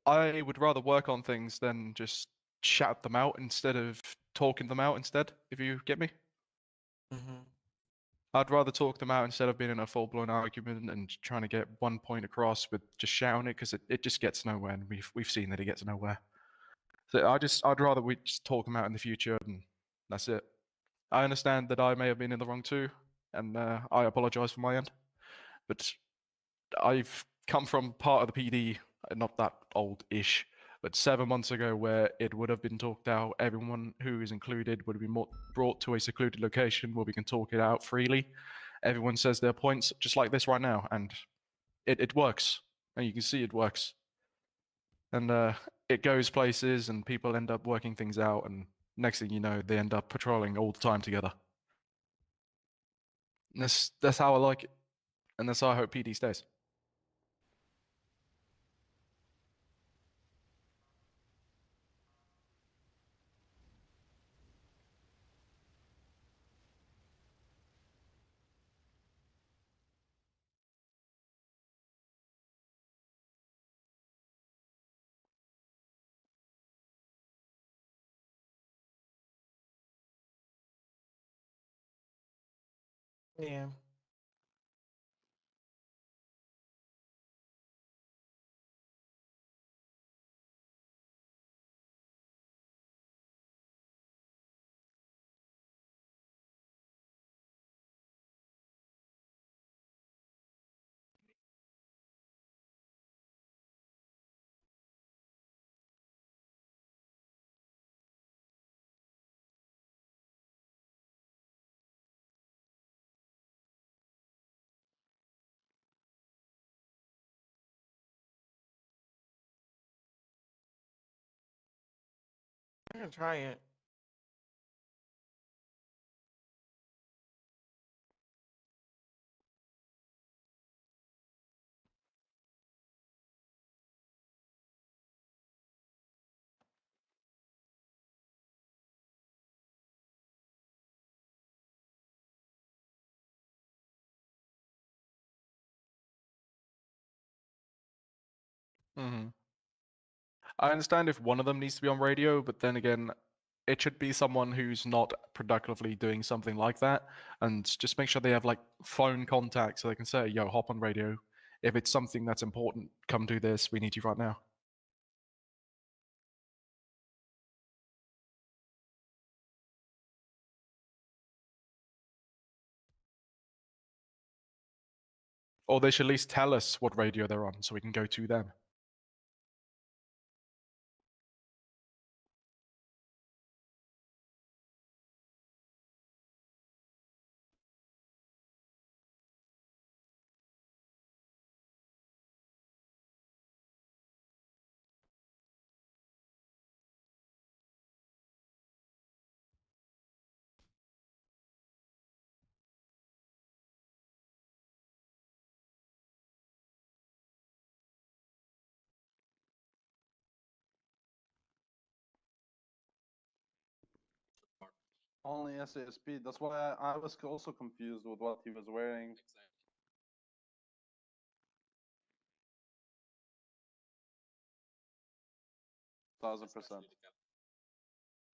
E: I would rather work on things than just shout them out instead of talking them out instead, if you get me.
F: Mm-hmm.
E: I'd rather talk them out instead of being in a full-blown argument and trying to get one point across with just shouting it, because it just gets nowhere, and we've seen that it gets nowhere. So I'd rather we just talk them out in the future, and that's it. I understand that I may have been in the wrong too, and I apologize for my end. But I've come from part of the PD, not that old-ish, but 7 months ago, where it would have been talked out. Everyone who is included would have been brought to a secluded location where we can talk it out freely. Everyone says their points, just like this right now, and it works, and you can see it works. And it goes places, and people end up working things out, and next thing you know, they end up patrolling all the time together. And that's how I like it, and that's how I hope PD stays.
F: Yeah. I'm gonna try it.
E: Hmm. I understand if one of them needs to be on radio, but then again, it should be someone who's not productively doing something like that, and just make sure they have like phone contact so they can say, "Yo, hop on radio. If it's something that's important, come do this. We need you right now." Or they should at least tell us what radio they're on so we can go to them.
H: Only SASP. That's why I was also confused with what he was wearing. 1000%.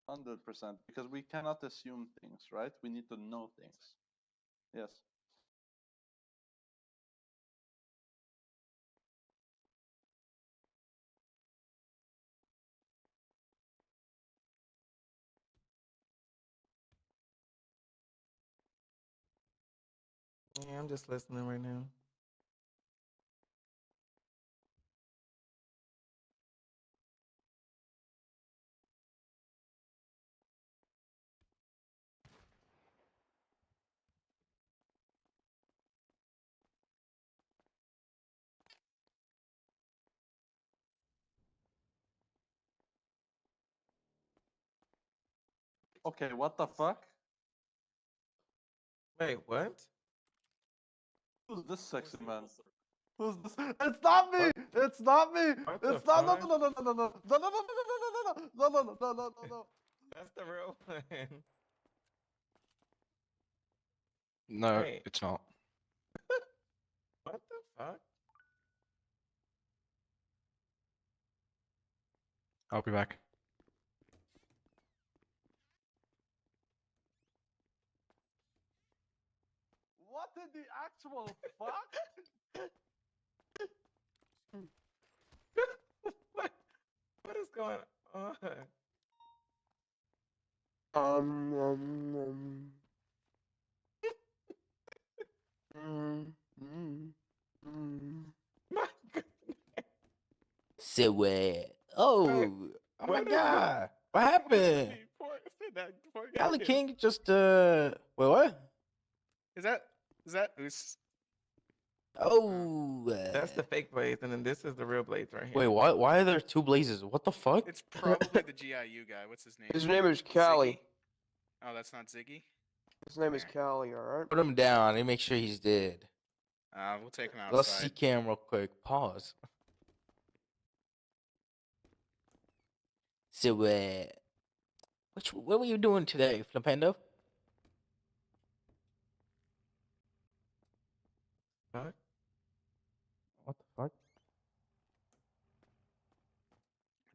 H: 100%. Because we cannot assume things, right? We need to know things. Yes.
F: Yeah, I'm just listening right now.
H: Okay, what the fuck?
F: Wait, what?
H: Who's this sexy man? Who's this? It's not me! It's not me!
F: What the
H: It's not no
F: fuck?
H: no no no no no no no no no no no no no no no no.
F: That's the real one.
E: No,
F: Wait.
E: it's not.
F: What the fuck?
E: I'll be back.
H: What in the actual fuck?
F: What is going on? My goodness.
K: So, oh my
F: What is
K: god, what happened? Alley King just, wait, what?
G: Is that Us?
K: Oh,
F: That's the fake blaze, and then this is the real blaze right here.
K: wait, what? Why are there two blazes? What the fuck?
G: It's probably the GIU guy. What's his name?
M: His name is
G: Ziggy?
M: Callie.
G: Oh, that's not Ziggy.
M: His name is
G: Alright.
M: Callie, alright?
K: Put him down and make sure he's dead.
G: We'll take him
K: Let's see
G: outside.
K: cam real quick. Pause. So, what were you doing today, Flipendo?
F: Fuck?
K: What the fuck?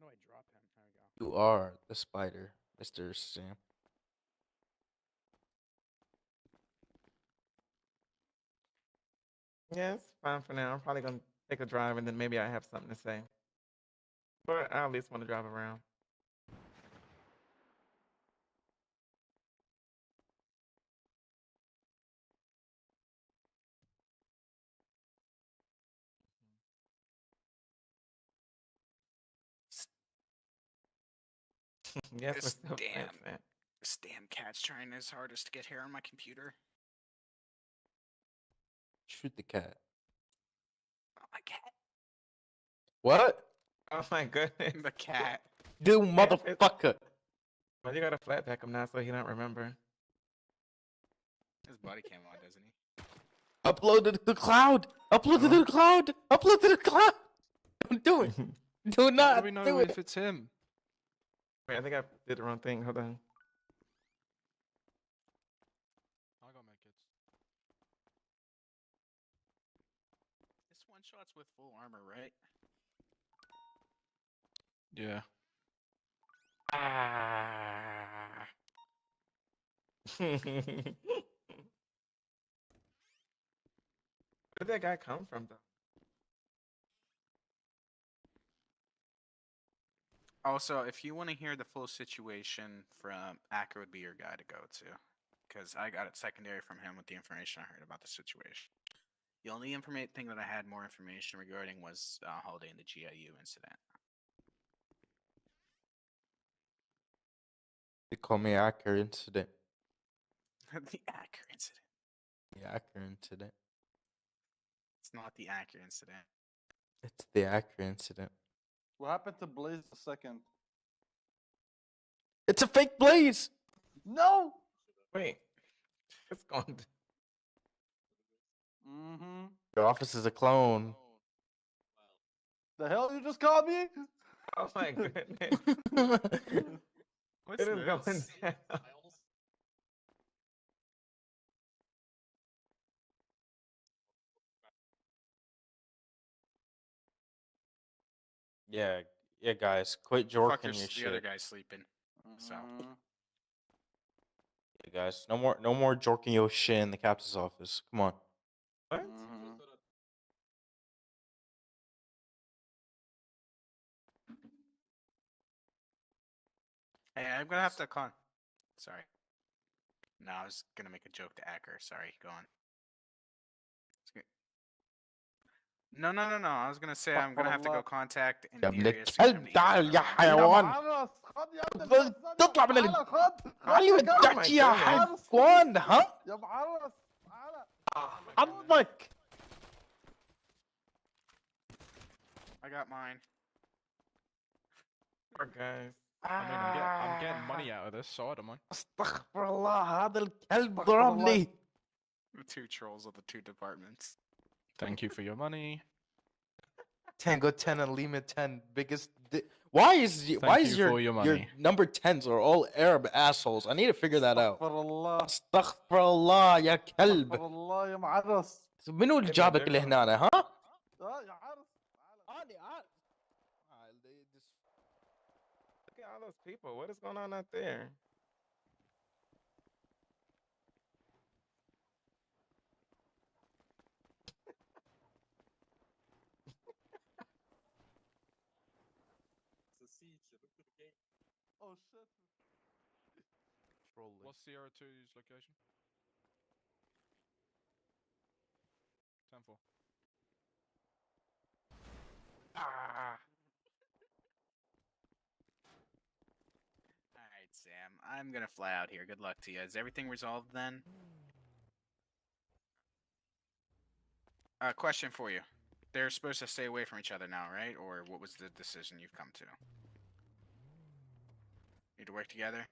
G: How do I drop him? There we go.
K: You are the spider, Mr. Sam.
F: Yeah, it's fine for now. I'm probably gonna take a drive, and then maybe I have something to say. But I at least want to drive around. Yes, we're
G: This
F: still
G: damn,
F: friends,
G: this damn cat's trying his hardest to get hair on my computer.
K: Shoot the cat.
G: Oh, my cat.
K: What?
F: Oh my goodness.
G: The cat.
K: Dude, motherfucker.
F: Well, you gotta flat pack him now so he don't remember.
G: His body cam on, doesn't he?
K: Upload to the cloud. Upload to the cloud. Upload to the cloud. Don't do it. Do
E: How
K: not
E: do we know
K: do
E: if
K: it.
E: it's him?
F: Wait, I think I did the wrong thing. Hold on.
E: I got my kids.
G: This one shot's with full armor, right?
E: Yeah.
F: Ah. Where did that guy come from, though?
G: Also, if you want to hear the full situation from Acker, would be your guy to go to, because I got it secondary from him with the information I heard about the situation. The only thing that I had more information regarding was Holiday and the GIU incident.
K: They call me Acker incident.
G: The Acker incident.
K: The Acker incident.
G: It's not the Acker incident.
K: It's the Acker incident.
H: What happened to Blaze the second?
K: It's a fake blaze.
H: No!
F: Wait. It's gone.
H: Mm-hmm.
K: Your office is a clone.
H: The hell you just called me?
F: Oh my goodness.
G: What's
F: It is going
G: this?
F: down.
K: Yeah, guys, quit
G: Fuck,
K: jorking your
G: the other
K: shit.
G: guy's sleeping. So
H: Mhm.
K: Yeah, guys, no more jorking your shit in the captain's office. Come on.
F: What?
H: Mhm.
G: hey, I'm gonna have to call. Sorry. No, I was gonna make a joke to Acker. Sorry, go on. No, no, no, no. I was gonna say I'm gonna have to go contact
K: يا ابن
G: Indirius to get him
K: الكلب
G: to
K: تعال يا
H: يا
K: حيوان
H: معرس خد يا ابن الناس
K: تطلع من
H: تعالى خد
K: علي
H: يا كلب
K: ودعك يا
H: معرس
K: حيوان ها
H: يا معرس تعالى
K: حظك
G: I got mine.
F: Poor guys.
E: I mean, I'm getting money out of this, so I don't mind.
K: استغفر الله هذا الكلب
H: استغفر الله.
K: ضربني.
G: The two trolls of the two departments.
E: Thank you for your money.
K: Tango 10 and Lima 10 biggest. Why is
E: Thank
K: why
E: you
K: is
E: for your
K: your
E: money.
K: number 10s are all Arab assholes? I need to figure that out.
H: استغفر الله
K: استغفر الله يا كلب.
H: استغفر الله يا معرس
K: منو اللي جابك لهنا ها؟
H: يا عرس
F: Look at all those people. What is going on out there?
H: oh shit
E: What's Sierra 2's location? 10-4.
F: Ah.
G: All right, Sam. I'm gonna fly out here. Good luck to you. Is everything resolved then? Question for you. They're supposed to stay away from each other now, right? Or what was the decision you've come to? Need to work together?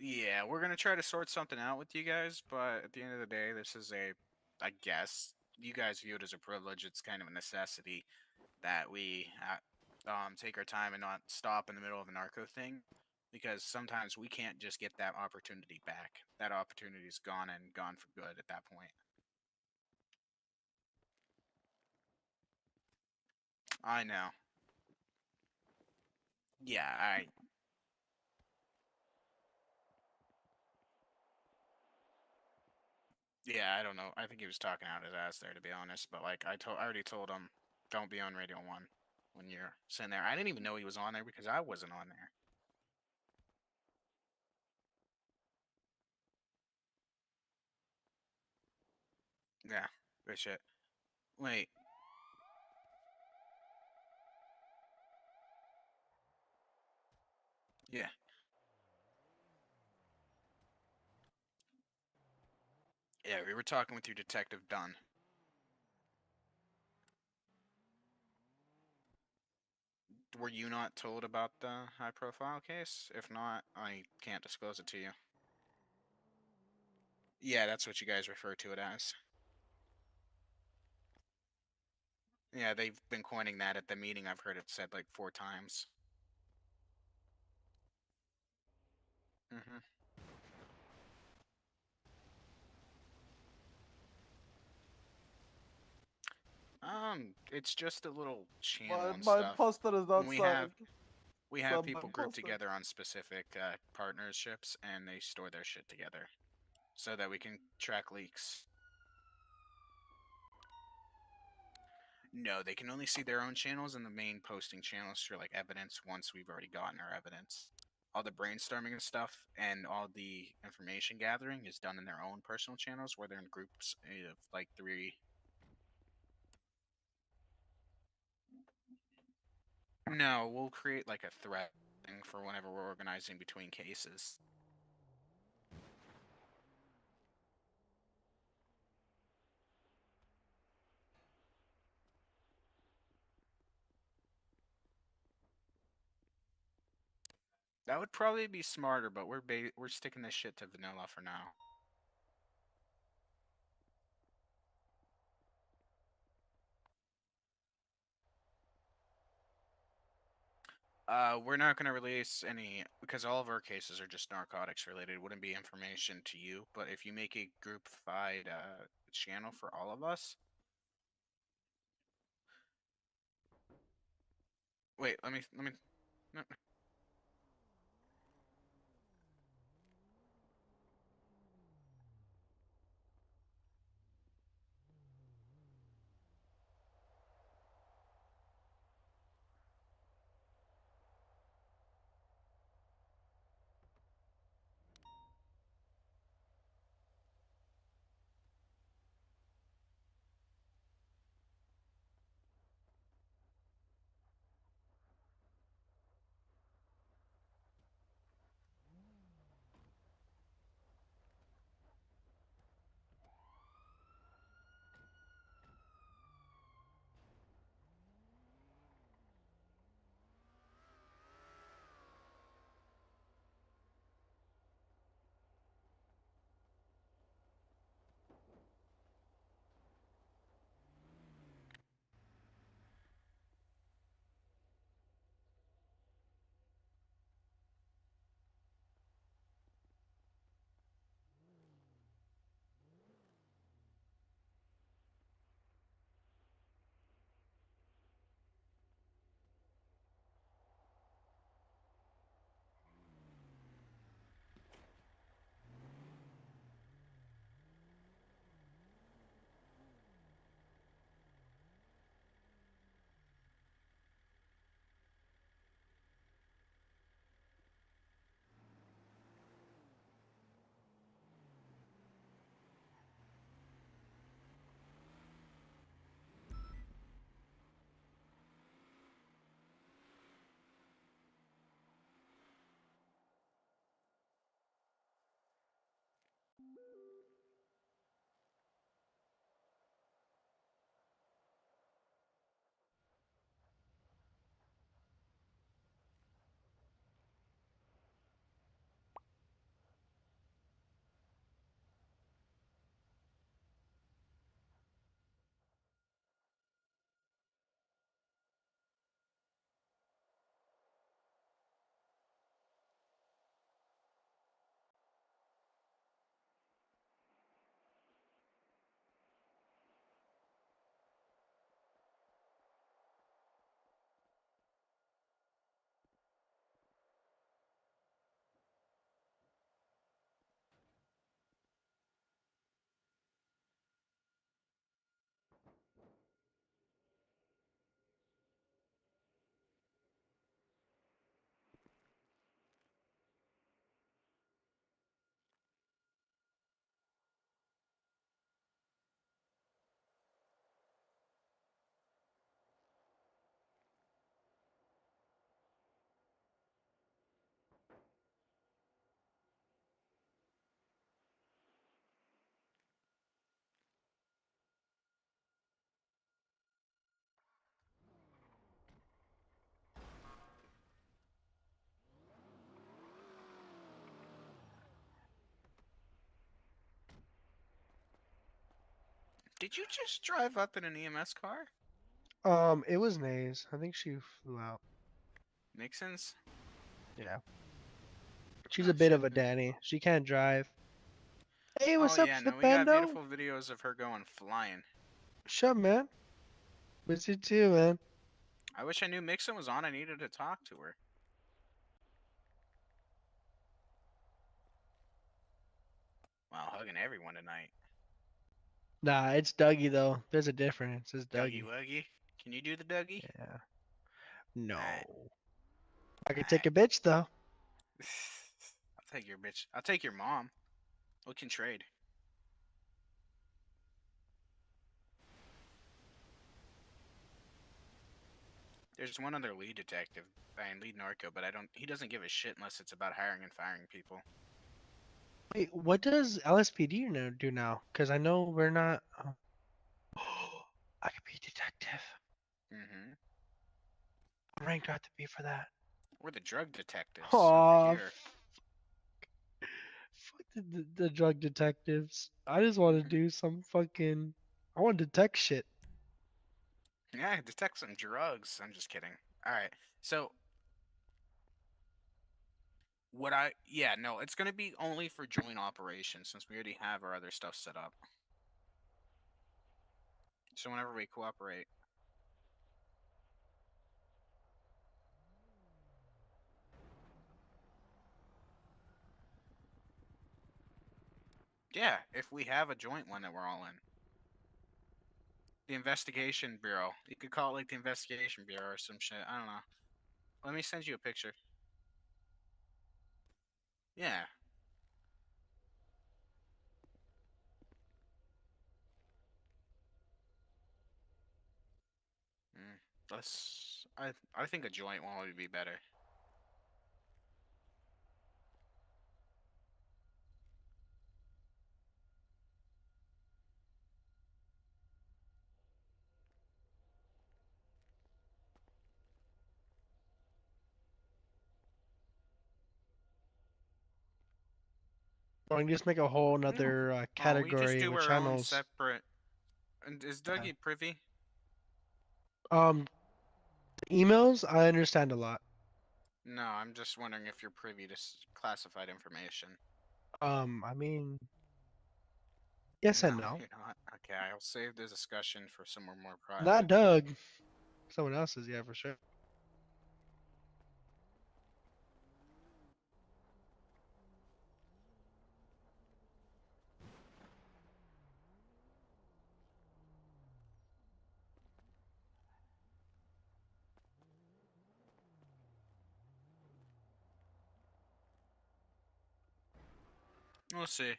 G: Yeah, we're gonna try to sort something out with you guys, but at the end of the day, this is I guess, you guys view it as a privilege. It's kind of a necessity that we take our time and not stop in the middle of a narco thing, because sometimes we can't just get that opportunity back. That opportunity is gone and gone for good at that point. I know. Yeah, Yeah, I don't know. I think he was talking out his ass there, to be honest. But like, I already told him, don't be on Radio 1 when you're sitting there. I didn't even know he was on there because I wasn't on there. Yeah, good shit. Wait. Yeah. Yeah, we were talking with your Detective Dunn. Were you not told about the high-profile case? If not, I can't disclose it to you. Yeah, that's what you guys refer to it as. Yeah, they've been coining that at the meeting. I've heard it said like 4 times. Mm-hmm. It's just a little channel and
H: my
G: stuff.
H: poster is outside.
G: We have
H: Some
G: people
H: my
G: grouped
H: poster.
G: together on specific partnerships, and they store their shit together, so that we can track leaks. No, they can only see their own channels and the main posting channels for like evidence once we've already gotten our evidence. All the brainstorming and stuff and all the information gathering is done in their own personal channels where they're in groups of like 3. No, we'll create like a thread thing for whenever we're organizing between cases. That would probably be smarter, but we're sticking this shit to vanilla for now. We're not going to release any, because all of our cases are just narcotics related. It wouldn't be information to you, but if you make a group-fied channel for all of us. Wait, let me, no. Did you just drive up in an EMS car?
I: It was Nays. I think she flew out.
G: Nixon's?
I: Yeah. She's
G: Oh,
I: a bit
G: shit.
I: of a Danny. She can't drive. Hey,
G: Oh
I: what's up,
G: yeah, no, we got
I: Flipendo?
G: beautiful videos of her going flying.
I: What's up, man? Miss you too, man.
G: I wish I knew Mixon was on. I needed to talk to her. Wow, hugging everyone tonight.
I: Nah, it's Dougie though. There's a difference. It's
G: Dougie
I: Dougie.
G: Wuggy. Can you do the Dougie?
I: Yeah. No.
G: Alright.
I: I could take a bitch though.
G: I'll take your bitch. I'll take your mom. We can trade. There's one other lead detective, and lead narco, but he doesn't give a shit unless it's about hiring and firing people.
I: Wait, what does LSPD do now? Because I know we're not. I could be a detective.
G: Mm-hmm.
I: What rank do I have to be for that?
G: We're the drug detectives
I: Aw,
G: over here.
I: fuck the drug detectives. I just want to do some fucking. I want to detect shit.
G: Yeah, detect some drugs. I'm just kidding. Alright, so yeah, no, it's gonna be only for joint operations since we already have our other stuff set up. So whenever we cooperate. Yeah, if we have a joint one that we're all in. The Investigation Bureau. You could call it like the Investigation Bureau or some shit. I don't know. Let me send you a picture. Yeah. Let's. I think a joint one would be better.
I: Or we can just make a whole
G: No.
I: nother
G: Oh, we just
I: category
G: do
I: with
G: our own
I: channels.
G: separate. And is Dougie privy?
I: Um, emails. I understand a lot.
G: No, I'm just wondering if you're privy to classified information.
I: I mean, yes and no.
G: You're not. Okay, I'll save the discussion for somewhere more private.
I: Not Doug. Someone else's, yeah, for sure.
G: We'll see.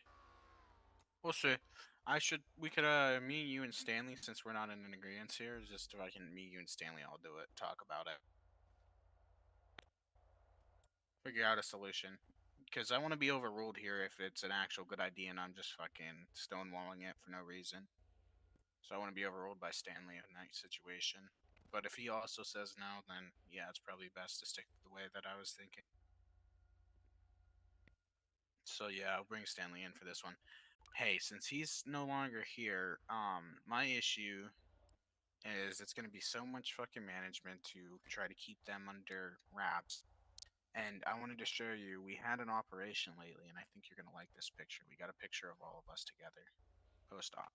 G: We'll see. We could, me, you, and Stanley, since we're not in an agreement here, just if I can meet you and Stanley, I'll do it. Talk about it. Figure out a solution. Because I want to be overruled here if it's an actual good idea and I'm just fucking stonewalling it for no reason. So I want to be overruled by Stanley in that situation. But if he also says no, then yeah, it's probably best to stick with the way that I was thinking. So yeah, I'll bring Stanley in for this one. Hey, since he's no longer here, my issue is it's going to be so much fucking management to try to keep them under wraps. And I wanted to show you, we had an operation lately, and I think you're going to like this picture. We got a picture of all of us together, post-op.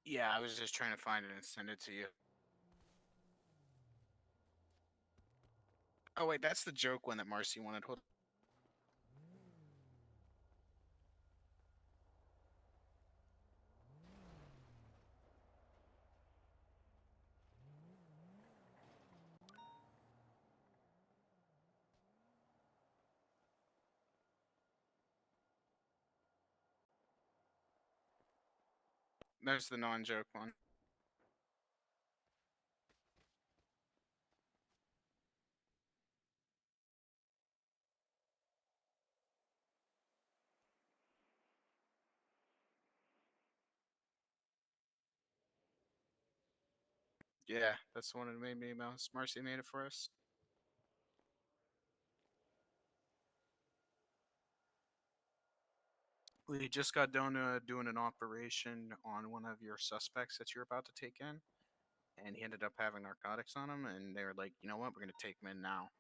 G: Yeah, I was just trying to find it and send it to you. Oh wait, that's the joke one that Marcy wanted. Hold. There's the non-joke one. Yeah, that's the one that made me mouse. Marcy made it for us. We just got done doing an operation on one of your suspects that you're about to take in, and he ended up having narcotics on him, and they were like, you know what, we're gonna take him in now.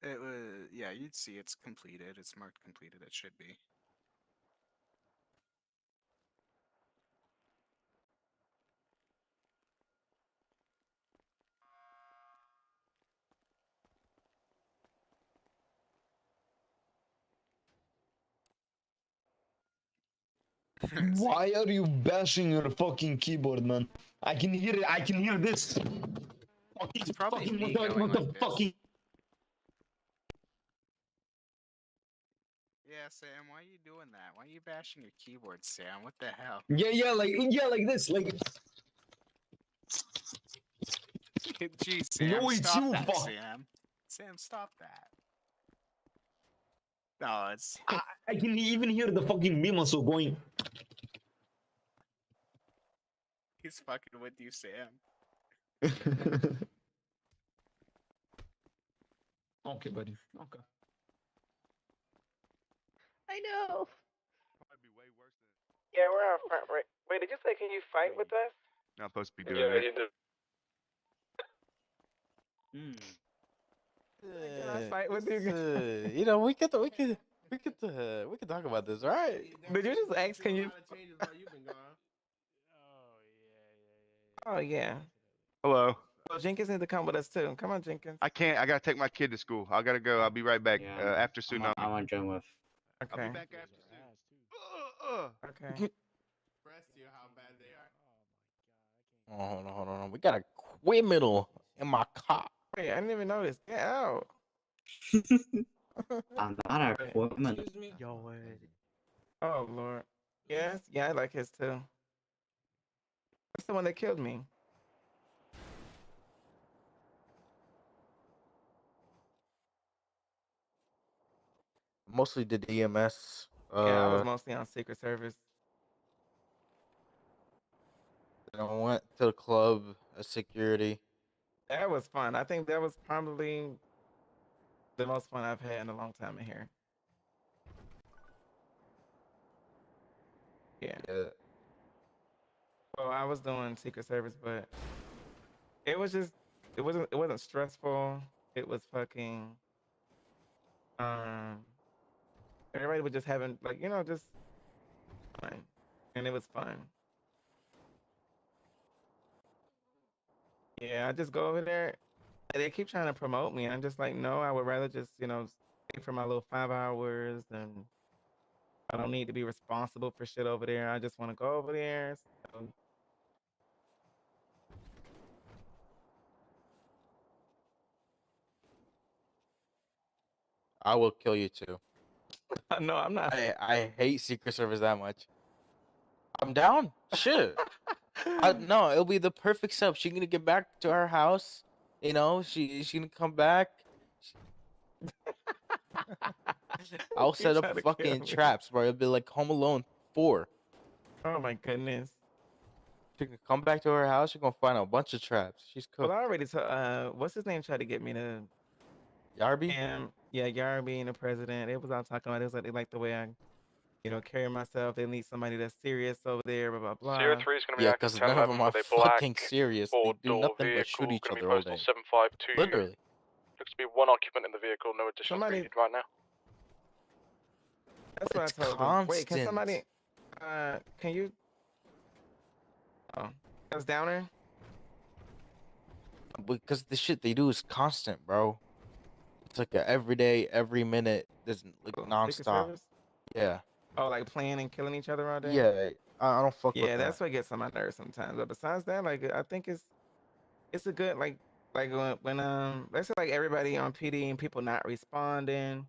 G: It was, yeah, you'd see it's completed. It's marked completed. It should be.
M: Why are you bashing your fucking keyboard, man? I can hear it. I can hear this.
G: It's probably
M: Fucking
G: me going like this.
M: motherfucking.
G: Yeah, Sam, why are you doing that? Why are you bashing your keyboard, Sam? What the hell?
M: Yeah, like this, like.
G: Jeez, Sam,
M: No, it's
G: stop
M: you,
G: that,
M: fuck.
G: Sam. Sam, stop that. No, it's.
M: I can even hear the fucking Mimaso going.
G: He's fucking with you, Sam.
M: Okay, buddy. Okay.
L: I know.
F: Yeah, we're out front. Right. Wait, did you say can you fight with us?
J: Not supposed to be
F: Yeah,
J: doing that.
F: you do. Can I fight with you?
K: You know, we could talk about this, right?
F: Did you just ask? Can you? Oh yeah.
J: Hello.
F: Well, Jenkins need to come with us too. Come on, Jenkins.
J: I can't. I gotta take my kid to school. I gotta go. I'll be right back. After tsunami.
N: I want to join with.
J: I'll
F: Okay.
J: be back after soon.
F: Okay.
K: Oh, hold on. We got a criminal in my car.
F: Wait, I didn't even notice. Get out.
N: I'm not a equipment.
F: Oh Lord. Yes. Yeah, I like his too. That's the one that killed me.
K: Mostly did EMS.
F: Yeah, I was mostly on Secret Service.
K: Then I went to the club as security.
F: That was fun. I think that was probably the most fun I've had in a long time in here. Yeah. Well, I was doing Secret Service, but it was just it wasn't stressful. It was fucking everybody was just having like, you know, just fun. And it was fun. Yeah, I just go over there and they keep trying to promote me. I'm just like, no, I would rather just, you know, stay for my little 5 hours and I don't need to be responsible for shit over there. I just want to go over there. So.
K: I will kill you too.
F: No, I'm not.
K: I hate Secret Service that much. I'm down. Shit. No, it'll be the perfect setup. She's gonna get back to her house. You know, she's gonna come back. I'll set
F: trying
K: up
F: to
K: fucking
F: kill me.
K: traps, bro. It'll be like Home Alone 4.
F: Oh my goodness.
K: She can come back to her house. She's gonna find a bunch of traps. She's
F: Well,
K: cooked.
F: I already what's his name tried to get me to
K: Yarby?
F: yeah, Yarby and the president. It was all talking about it was like they like the way I, you know, carry myself. They need somebody that's serious over there, blah blah blah.
J: Zero 3 is gonna be
K: Yeah,
J: active
K: because
J: 10
K: none of
J: 11
K: them are
J: with a black
K: fucking serious. They do
J: four-door
K: nothing but
J: vehicle.
K: shoot each
J: Gonna be
K: other all
J: postal
K: day.
J: 752.
K: Literally.
J: Looks to be one occupant in the vehicle. No additional
F: Somebody-
J: needed right now.
F: That's what
K: It's
F: I told them. Wait, can
K: constant.
F: somebody can you Oh, that's Downer.
K: Because the shit they do is constant, bro. It's like a every day, every minute, there's like
F: Secret
K: nonstop.
F: Service.
K: Yeah.
F: Oh, like playing and killing each other all day.
K: Yeah. I don't fuck
F: Yeah,
K: with
F: that's
K: that.
F: what gets on my nerves sometimes. But besides that, like I think it's a good like when let's say like everybody on PD and people not responding,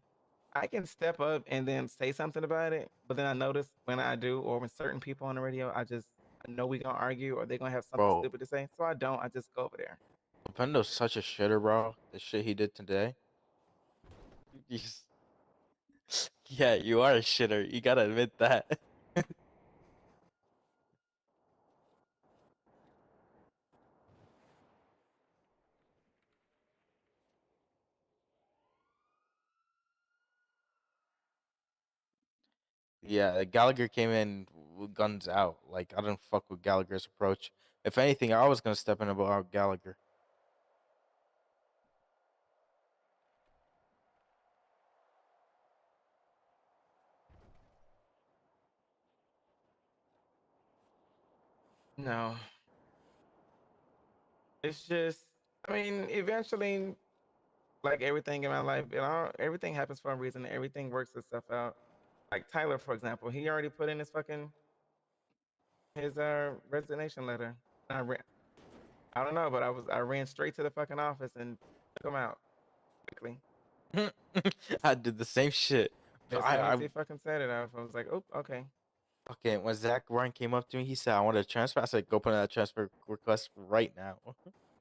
F: I can step up and then say something about it. But then I notice when I do, or when certain people on the radio, I know we gonna argue or they're gonna have something
K: Bro,
F: stupid to say. So I don't. I just go over there.
K: Lependo's such a shitter, bro. The shit he did today. He's... Yeah, you are a shitter. You gotta admit that. Yeah, Gallagher came in with guns out. Like, I didn't fuck with Gallagher's approach. If anything, I was gonna step in about Gallagher.
F: No, it's just. I mean, eventually, like everything in my life, everything happens for a reason. Everything works itself out. Like Tyler, for example, he already put in his resignation letter. I don't know, but I ran straight to the fucking office and took him out quickly.
K: I did the same shit. But
F: As soon as he fucking said it, I was like, oh, okay.
K: Okay, when Zach Ryan came up to me, he said, I want to transfer. I said, go put in that transfer request right now.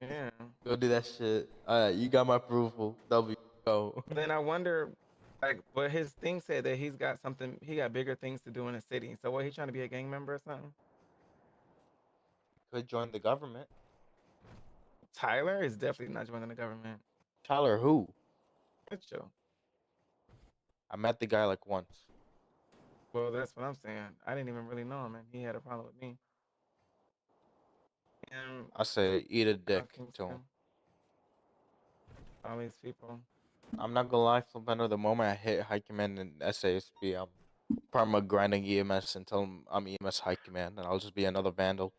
F: Yeah.
K: Go do that shit. You got my approval. W. Go.
F: Then I wonder, like, but his thing said that he got bigger things to do in the city. So what, he trying to be a gang member or something?
K: Could join the government.
F: Tyler is definitely not joining the government.
K: Tyler, who?
F: Mitchell.
K: I met the guy like once.
F: Well, that's what I'm saying. I didn't even really know him, and he had a problem with me. And
K: I say, eat a dick to
F: Kingston,
K: him.
F: all these people.
K: I'm not gonna lie, Flipendo, the moment I hit High Command and SASB, I'm perma grinding EMS and tell him I'm EMS High Command, and I'll just be another Vandal.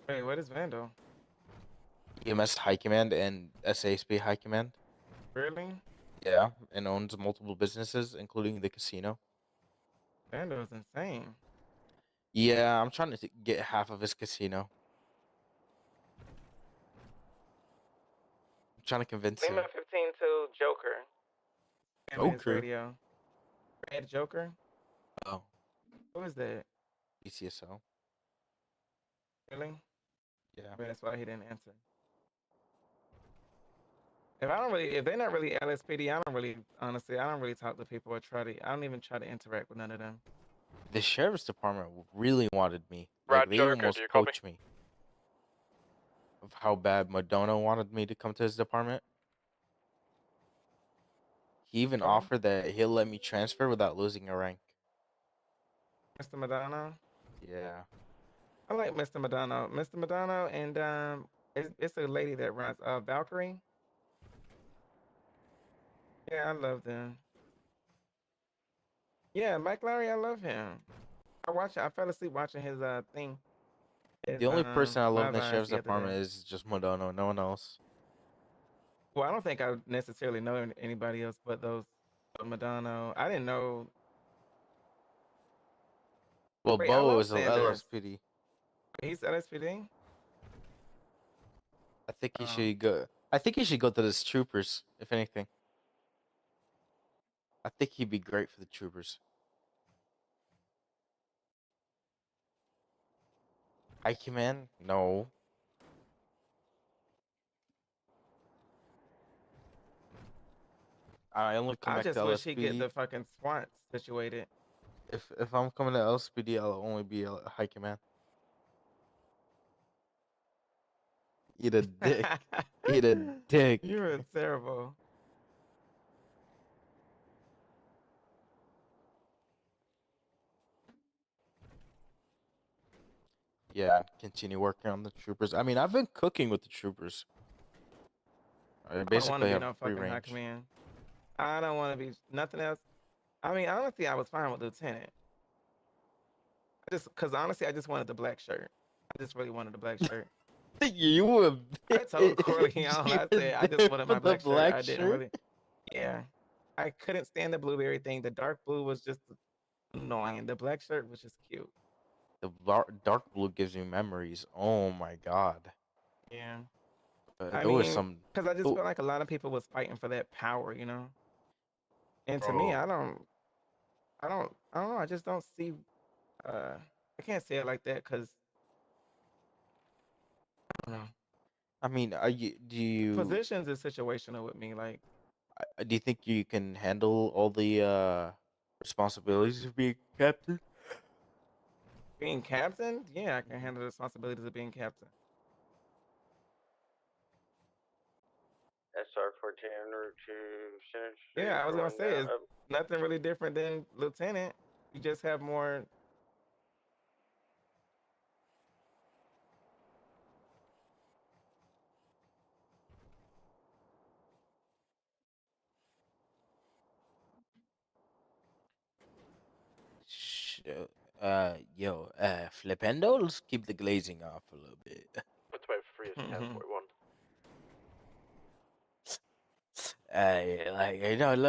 F: Wait, what is Vandal?
K: EMS High Command and SASB High Command.
F: Really?
K: Yeah, and owns multiple businesses, including the casino.
F: Vandal is insane.
K: Yeah, I'm trying to get half of his casino. I'm trying to convince him.
F: Lima 15 to Joker. Amos
K: Joker?
F: Radio. Red Joker?
K: Oh,
F: Who is that?
K: BCSO.
F: Really?
K: Yeah.
F: But that's why he didn't answer. If they're not really LSPD, I don't really talk to people I don't even try to interact with none of them.
K: The sheriff's department really wanted me.
O: Rod
K: Like, they
O: Joker,
K: almost
O: do you copy?
K: poached me. Of how bad Madonna wanted me to come to his department. He even offered that he'll let me transfer without losing a rank.
F: Mr. Madonna?
K: Yeah.
F: I like Mr. Madonna. Mr. Madonna and it's a lady that runs Valkyrie. Yeah, I love them. Yeah, Mike Lowry, I love him. I fell asleep watching his thing.
K: The only person I love in the
F: Live Eyes
K: sheriff's
F: the other
K: department
F: day.
K: is just Madonna, no one else.
F: Well, I don't think I necessarily know anybody else but those Madonna. I didn't know.
K: Well,
F: Wait, I
K: Bo
F: love
K: is a
F: Sanders.
K: LSPD.
F: He's LSPD?
K: I think he should go. I think he should go to the troopers, if anything. I think he'd be great for the troopers. High Command? No. I only come
F: I
K: back to
F: just wish he'd get
K: LSPD.
F: the fucking SWAT situated.
K: If I'm coming to LSPD, I'll only be a High Command. Eat a dick. Eat a dick.
F: You're terrible.
K: Yeah, continue working on the troopers. I mean, I've been cooking with the troopers. I
F: I don't want
K: basically
F: to be
K: have
F: no
K: free
F: fucking high
K: range.
F: command. I don't want to be nothing else. I mean, honestly, I was fine with lieutenant. Because honestly, I just wanted the black shirt. I just really wanted a black shirt.
K: You were.
F: I told Corleone, I
K: You're
F: said I
K: there
F: just wanted
K: for
F: my
K: the
F: black shirt.
K: black
F: I didn't
K: shirt?
F: really. Yeah, I couldn't stand the blueberry thing. The dark blue was just annoying. The black shirt was just cute.
K: The dark blue gives me memories. Oh my god.
F: Yeah.
K: There
F: I
K: was
F: mean,
K: some.
F: because I just
K: Oh,
F: feel like a lot of people was fighting for that power, And to me,
K: bro.
F: I don't know. I just don't see. I can't say it like that because I don't know.
K: I mean,
F: Positions is situational with me. Like,
K: do you think you can handle all the responsibilities of being captain?
F: being captain, yeah, I can handle the responsibilities of being captain.
O: SR-14 en route to Center Street.
F: Yeah, I was gonna
O: rolling
F: say
O: down
F: it's
O: up.
F: nothing really different than lieutenant. You just have more.
K: Flipendo, let's keep the glazing off a little bit.
O: What's my free is 1041?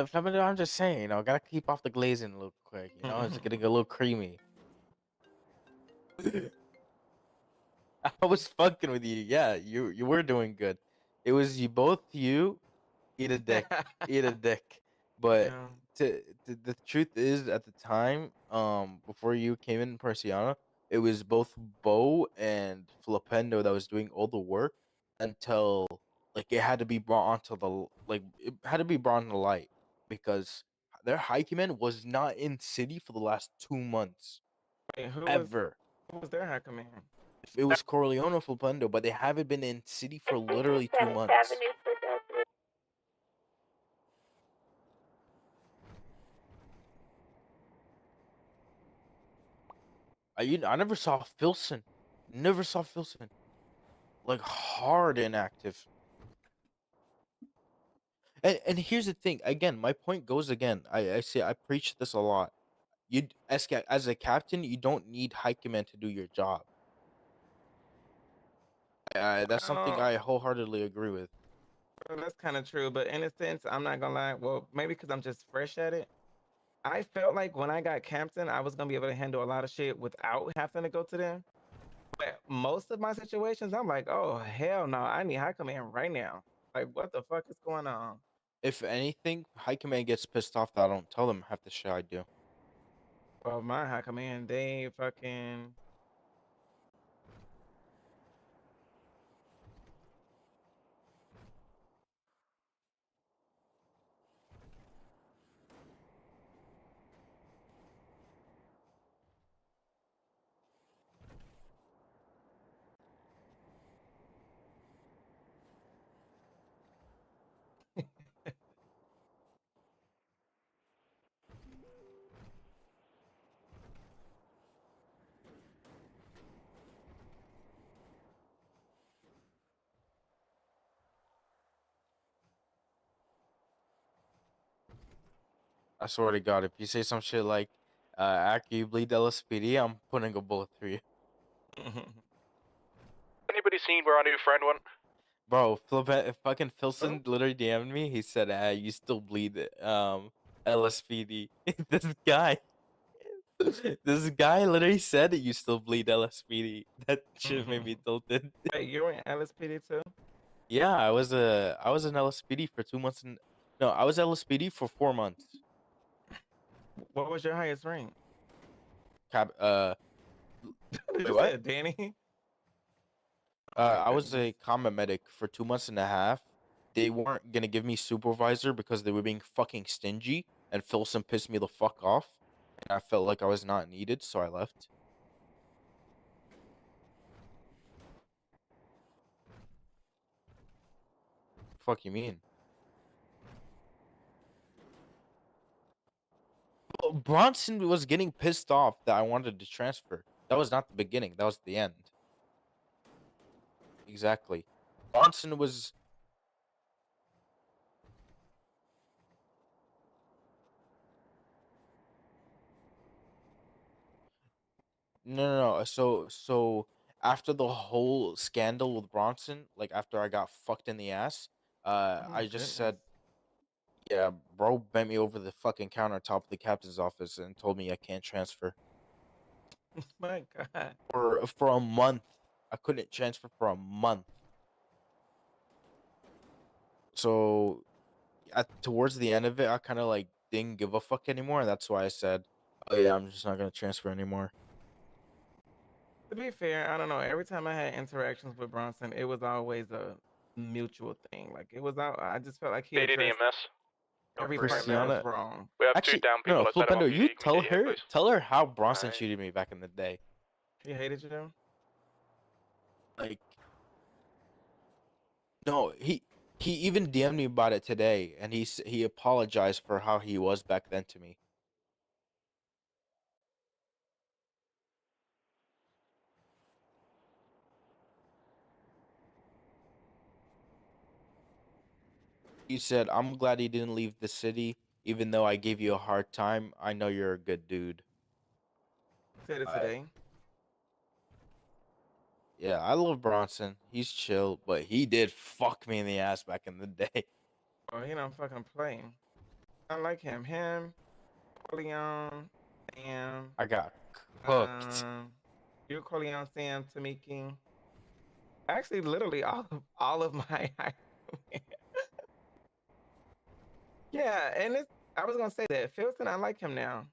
K: Flipendo, I'm just saying, gotta keep off the glazing a little quick, it's getting a little creamy. I was fucking with you. Yeah, you were doing good. It was you eat a dick, eat a dick. But
F: Yeah.
K: the truth is, at the time, before you came in Persiana, it was both Bo and Flipendo that was doing all the work until like it had to be brought onto it had to be brought into light because their Haikumen was not in city for the last 2 months
F: Wait,
K: ever.
F: who was their high command?
K: It was Corleone or Flipendo, but they haven't been in city for literally 2 months. I never saw Filson. Never saw Filson. Like hard inactive. And here's the thing. Again, my point goes again. I say I preach this a lot. You as a captain, you don't need Haikumen to do your job. That's something I wholeheartedly agree with.
F: Well, that's kind of true, but in a sense, I'm not gonna lie. Well, maybe because I'm just fresh at it. I felt like when I got captain, I was gonna be able to handle a lot of shit without having to go to them. But most of my situations, I'm like, oh hell no, I need high command right now. Like, what the fuck is going on?
K: If anything, Haikumen gets pissed off that I don't tell them half the shit I do.
F: Well, my high command, they fucking.
K: I swear to God, if you say some shit like, after you bleed LSPD, I'm putting a bullet through you.
O: Anybody seen where our new friend went?
K: Bro, fucking Filson literally DM'd me. He said, you still bleed LSPD. This guy. This guy literally said that you still bleed LSPD. That shit made me tilted.
F: Wait, you were in LSPD too?
K: Yeah, I was an LSPD for 2 months no, I was LSPD for 4 months.
F: What was your highest rank?
K: Wait,
F: Did you
K: what?
F: say Danny?
K: I was a combat medic for 2 months and a half. They weren't gonna give me supervisor because they were being fucking stingy, and Filson pissed me the fuck off. And I felt like I was not needed, so I left. Fuck you mean? Bronson was getting pissed off that I wanted to transfer. That was not the beginning. That was the end. Exactly. Bronson was. No. So after the whole scandal with Bronson, like after I got fucked in the ass,
F: Oh my
K: I just
F: goodness.
K: said, yeah, bro bent me over the fucking countertop of the captain's office and told me I can't transfer.
F: My God.
K: For a month. I couldn't transfer for a month. So towards the end of it, I kind of like didn't give a fuck anymore, and that's why I said, "Oh yeah, I'm just not gonna transfer anymore."
F: To be fair, I don't know. Every time I had interactions with Bronson, it was always a mutual thing. Like it was out. I just felt like he
O: They did
F: addressed
O: EMS.
F: every part that was
K: Christiana,
F: wrong.
O: We have
K: actually,
O: two down people
K: no,
O: outside of
K: Flipendo,
O: MPD.
K: you
O: Can we
K: tell
O: get you in,
K: her,
O: please?
K: tell her how Bronson
O: Alright.
K: treated me back in the day.
F: He hated you.
K: Like, no, he even DM'd me about it today, and he apologized for how he was back then to me. He said, "I'm glad he didn't leave the city, even though I gave you a hard time. I know you're a good dude."
F: Said it
K: I-
F: today.
K: Yeah, I love Bronson. He's chill, but he did fuck me in the ass back in the day.
F: Oh, he don't fucking play. I like him. Him, Corleone, Sam.
K: I got cooked.
F: You, Corleone, Sam, Tamiki. Actually, literally all of my. Yeah, and I was gonna say that Filson, I like him now.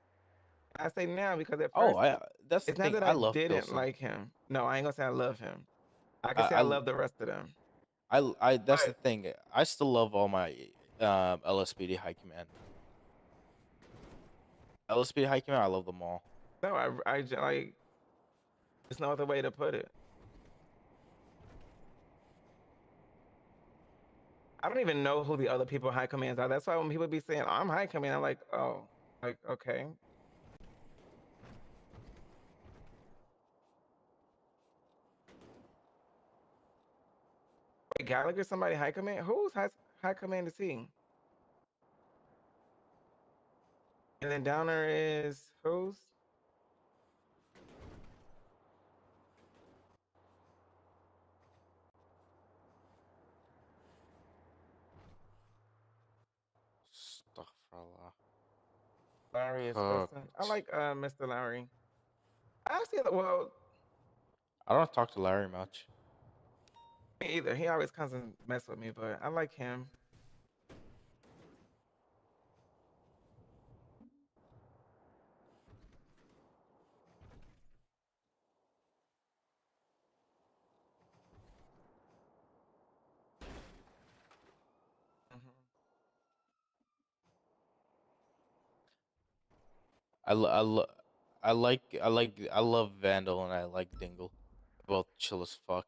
F: I say now because at
K: Oh,
F: first
K: that's the
F: it's not
K: thing.
F: that
K: I
F: I
K: love
F: didn't
K: Filson.
F: like him. No, I ain't gonna say I love him. I can
K: I,
F: say
K: I,
F: I love the rest of them.
K: that's the
F: But
K: thing. I still love all my LSPD high command. LSPD high command, I love them all.
F: no, like. There's no other way to put it. I don't even know who the other people high commands are. That's why when people be saying I'm high command, I'm like, oh, like okay. Wait, Gallagher, somebody high command? Who's high command is he? And then down there is who's?
K: Astaghfirullah.
F: Larry is
K: Cooked.
F: Wilson. I like Mr. Larry. Actually, well,
K: I don't talk to Larry much.
F: me either. He always comes and mess with me, but I like him.
K: I love Vandal and I like Dingle. Both chill as fuck.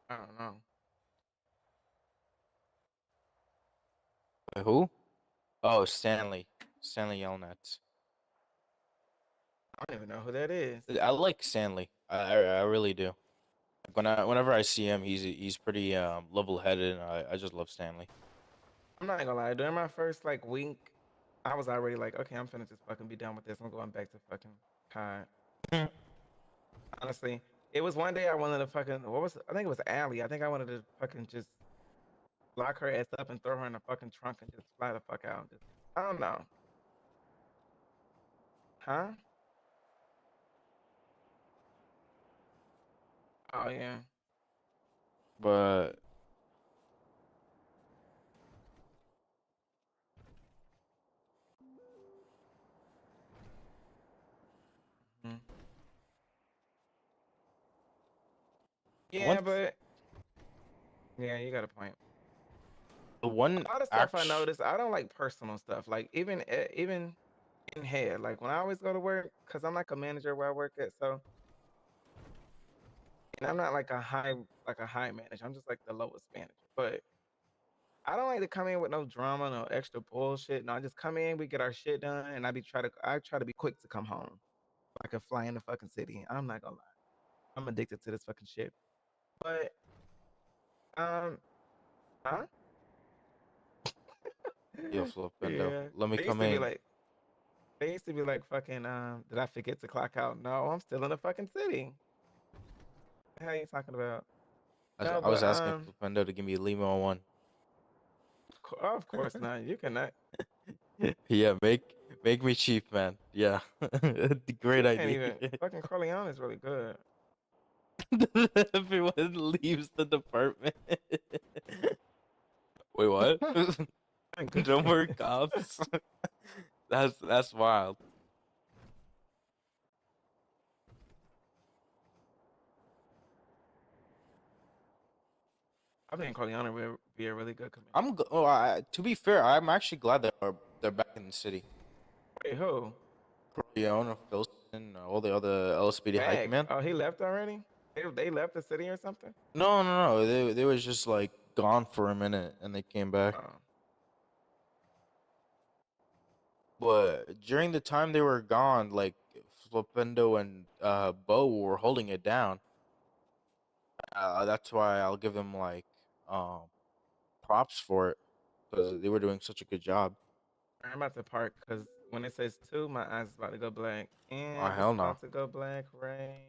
F: I don't know.
K: Wait, who? Oh, Stanley. Stanley Yelnats.
F: I don't even know who that is.
K: I like Stanley. I really do. Whenever I see him, he's pretty level-headed. And I just love Stanley.
F: I'm not gonna lie. During my first like week, I was already like, okay, I'm finna just fucking be done with this. I'm going back to fucking COD. Honestly, it was one day I wanted to fucking I think it was Allie. I think I wanted to fucking just lock her ass up and throw her in the fucking trunk and just fly the fuck out. Just, I don't know. Huh? Oh yeah.
K: But
F: Mhm. Yeah,
K: Once-
F: but yeah, you got a point.
K: the one
F: A lot of stuff I noticed, I don't like personal stuff. Like even in head, like when I always go to work, cause I'm like a manager where I work at, so and I'm not like a high manager. I'm just like the lowest manager. But I don't like to come in with no drama, no extra bullshit. No, I just come in, we get our shit done, and I try to be quick to come home. I can fly in the fucking city. I'm not gonna lie. I'm addicted to this fucking shit. But huh?
K: Yo, Flipendo,
F: Yeah.
K: let me
F: They used
K: come
F: to be
K: in.
F: like they used to be like fucking did I forget to clock out? No, I'm still in the fucking city. What the hell are you talking about? No,
K: I was
F: but
K: asking Flipendo to give me Lima on one.
F: of course not. You cannot.
K: Yeah, make me cheap, man. Yeah, great
F: Can't
K: idea.
F: even. Fucking Corleone is really good.
K: Everyone leaves the department. Wait, what? No more cops. That's wild.
F: I think Corleone would be a really good commander.
K: To be fair, I'm actually glad they're back in the city.
F: Wait, who?
K: Corleone, Filson, all the other LSPD high
F: Back.
K: command.
F: Oh, he left already? They left the city or something?
K: No. They was just like gone for a minute and they came back.
F: Oh.
K: But during the time they were gone, like Flipendo and Bo were holding it down. That's why I'll give them like props for it because they were doing such a good job.
F: I'm about to park because when it says 2, my eyes is about to go black. And
K: Oh
F: it's
K: hell no!
F: about to go black, right?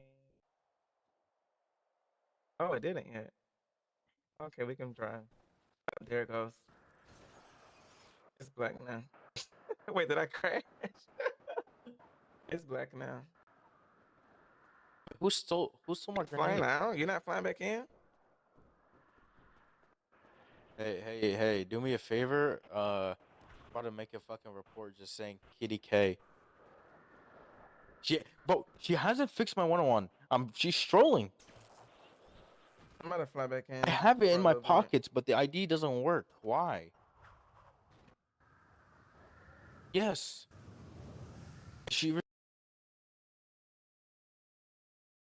F: Oh, it didn't yet. Okay, we can drive. Oh, there it goes. It's black now. Wait, did I crash? It's black now.
K: Who stole my
F: Flying
K: grenade?
F: out? You're not flying back in?
K: Hey! Do me a favor. I'm about to make a fucking report just saying Kitty K. She hasn't fixed my 101. She's strolling.
F: I'm about to fly back in.
K: I have it
F: for
K: in
F: a
K: my
F: little bit.
K: pockets, but the ID doesn't work. Why? Yes. She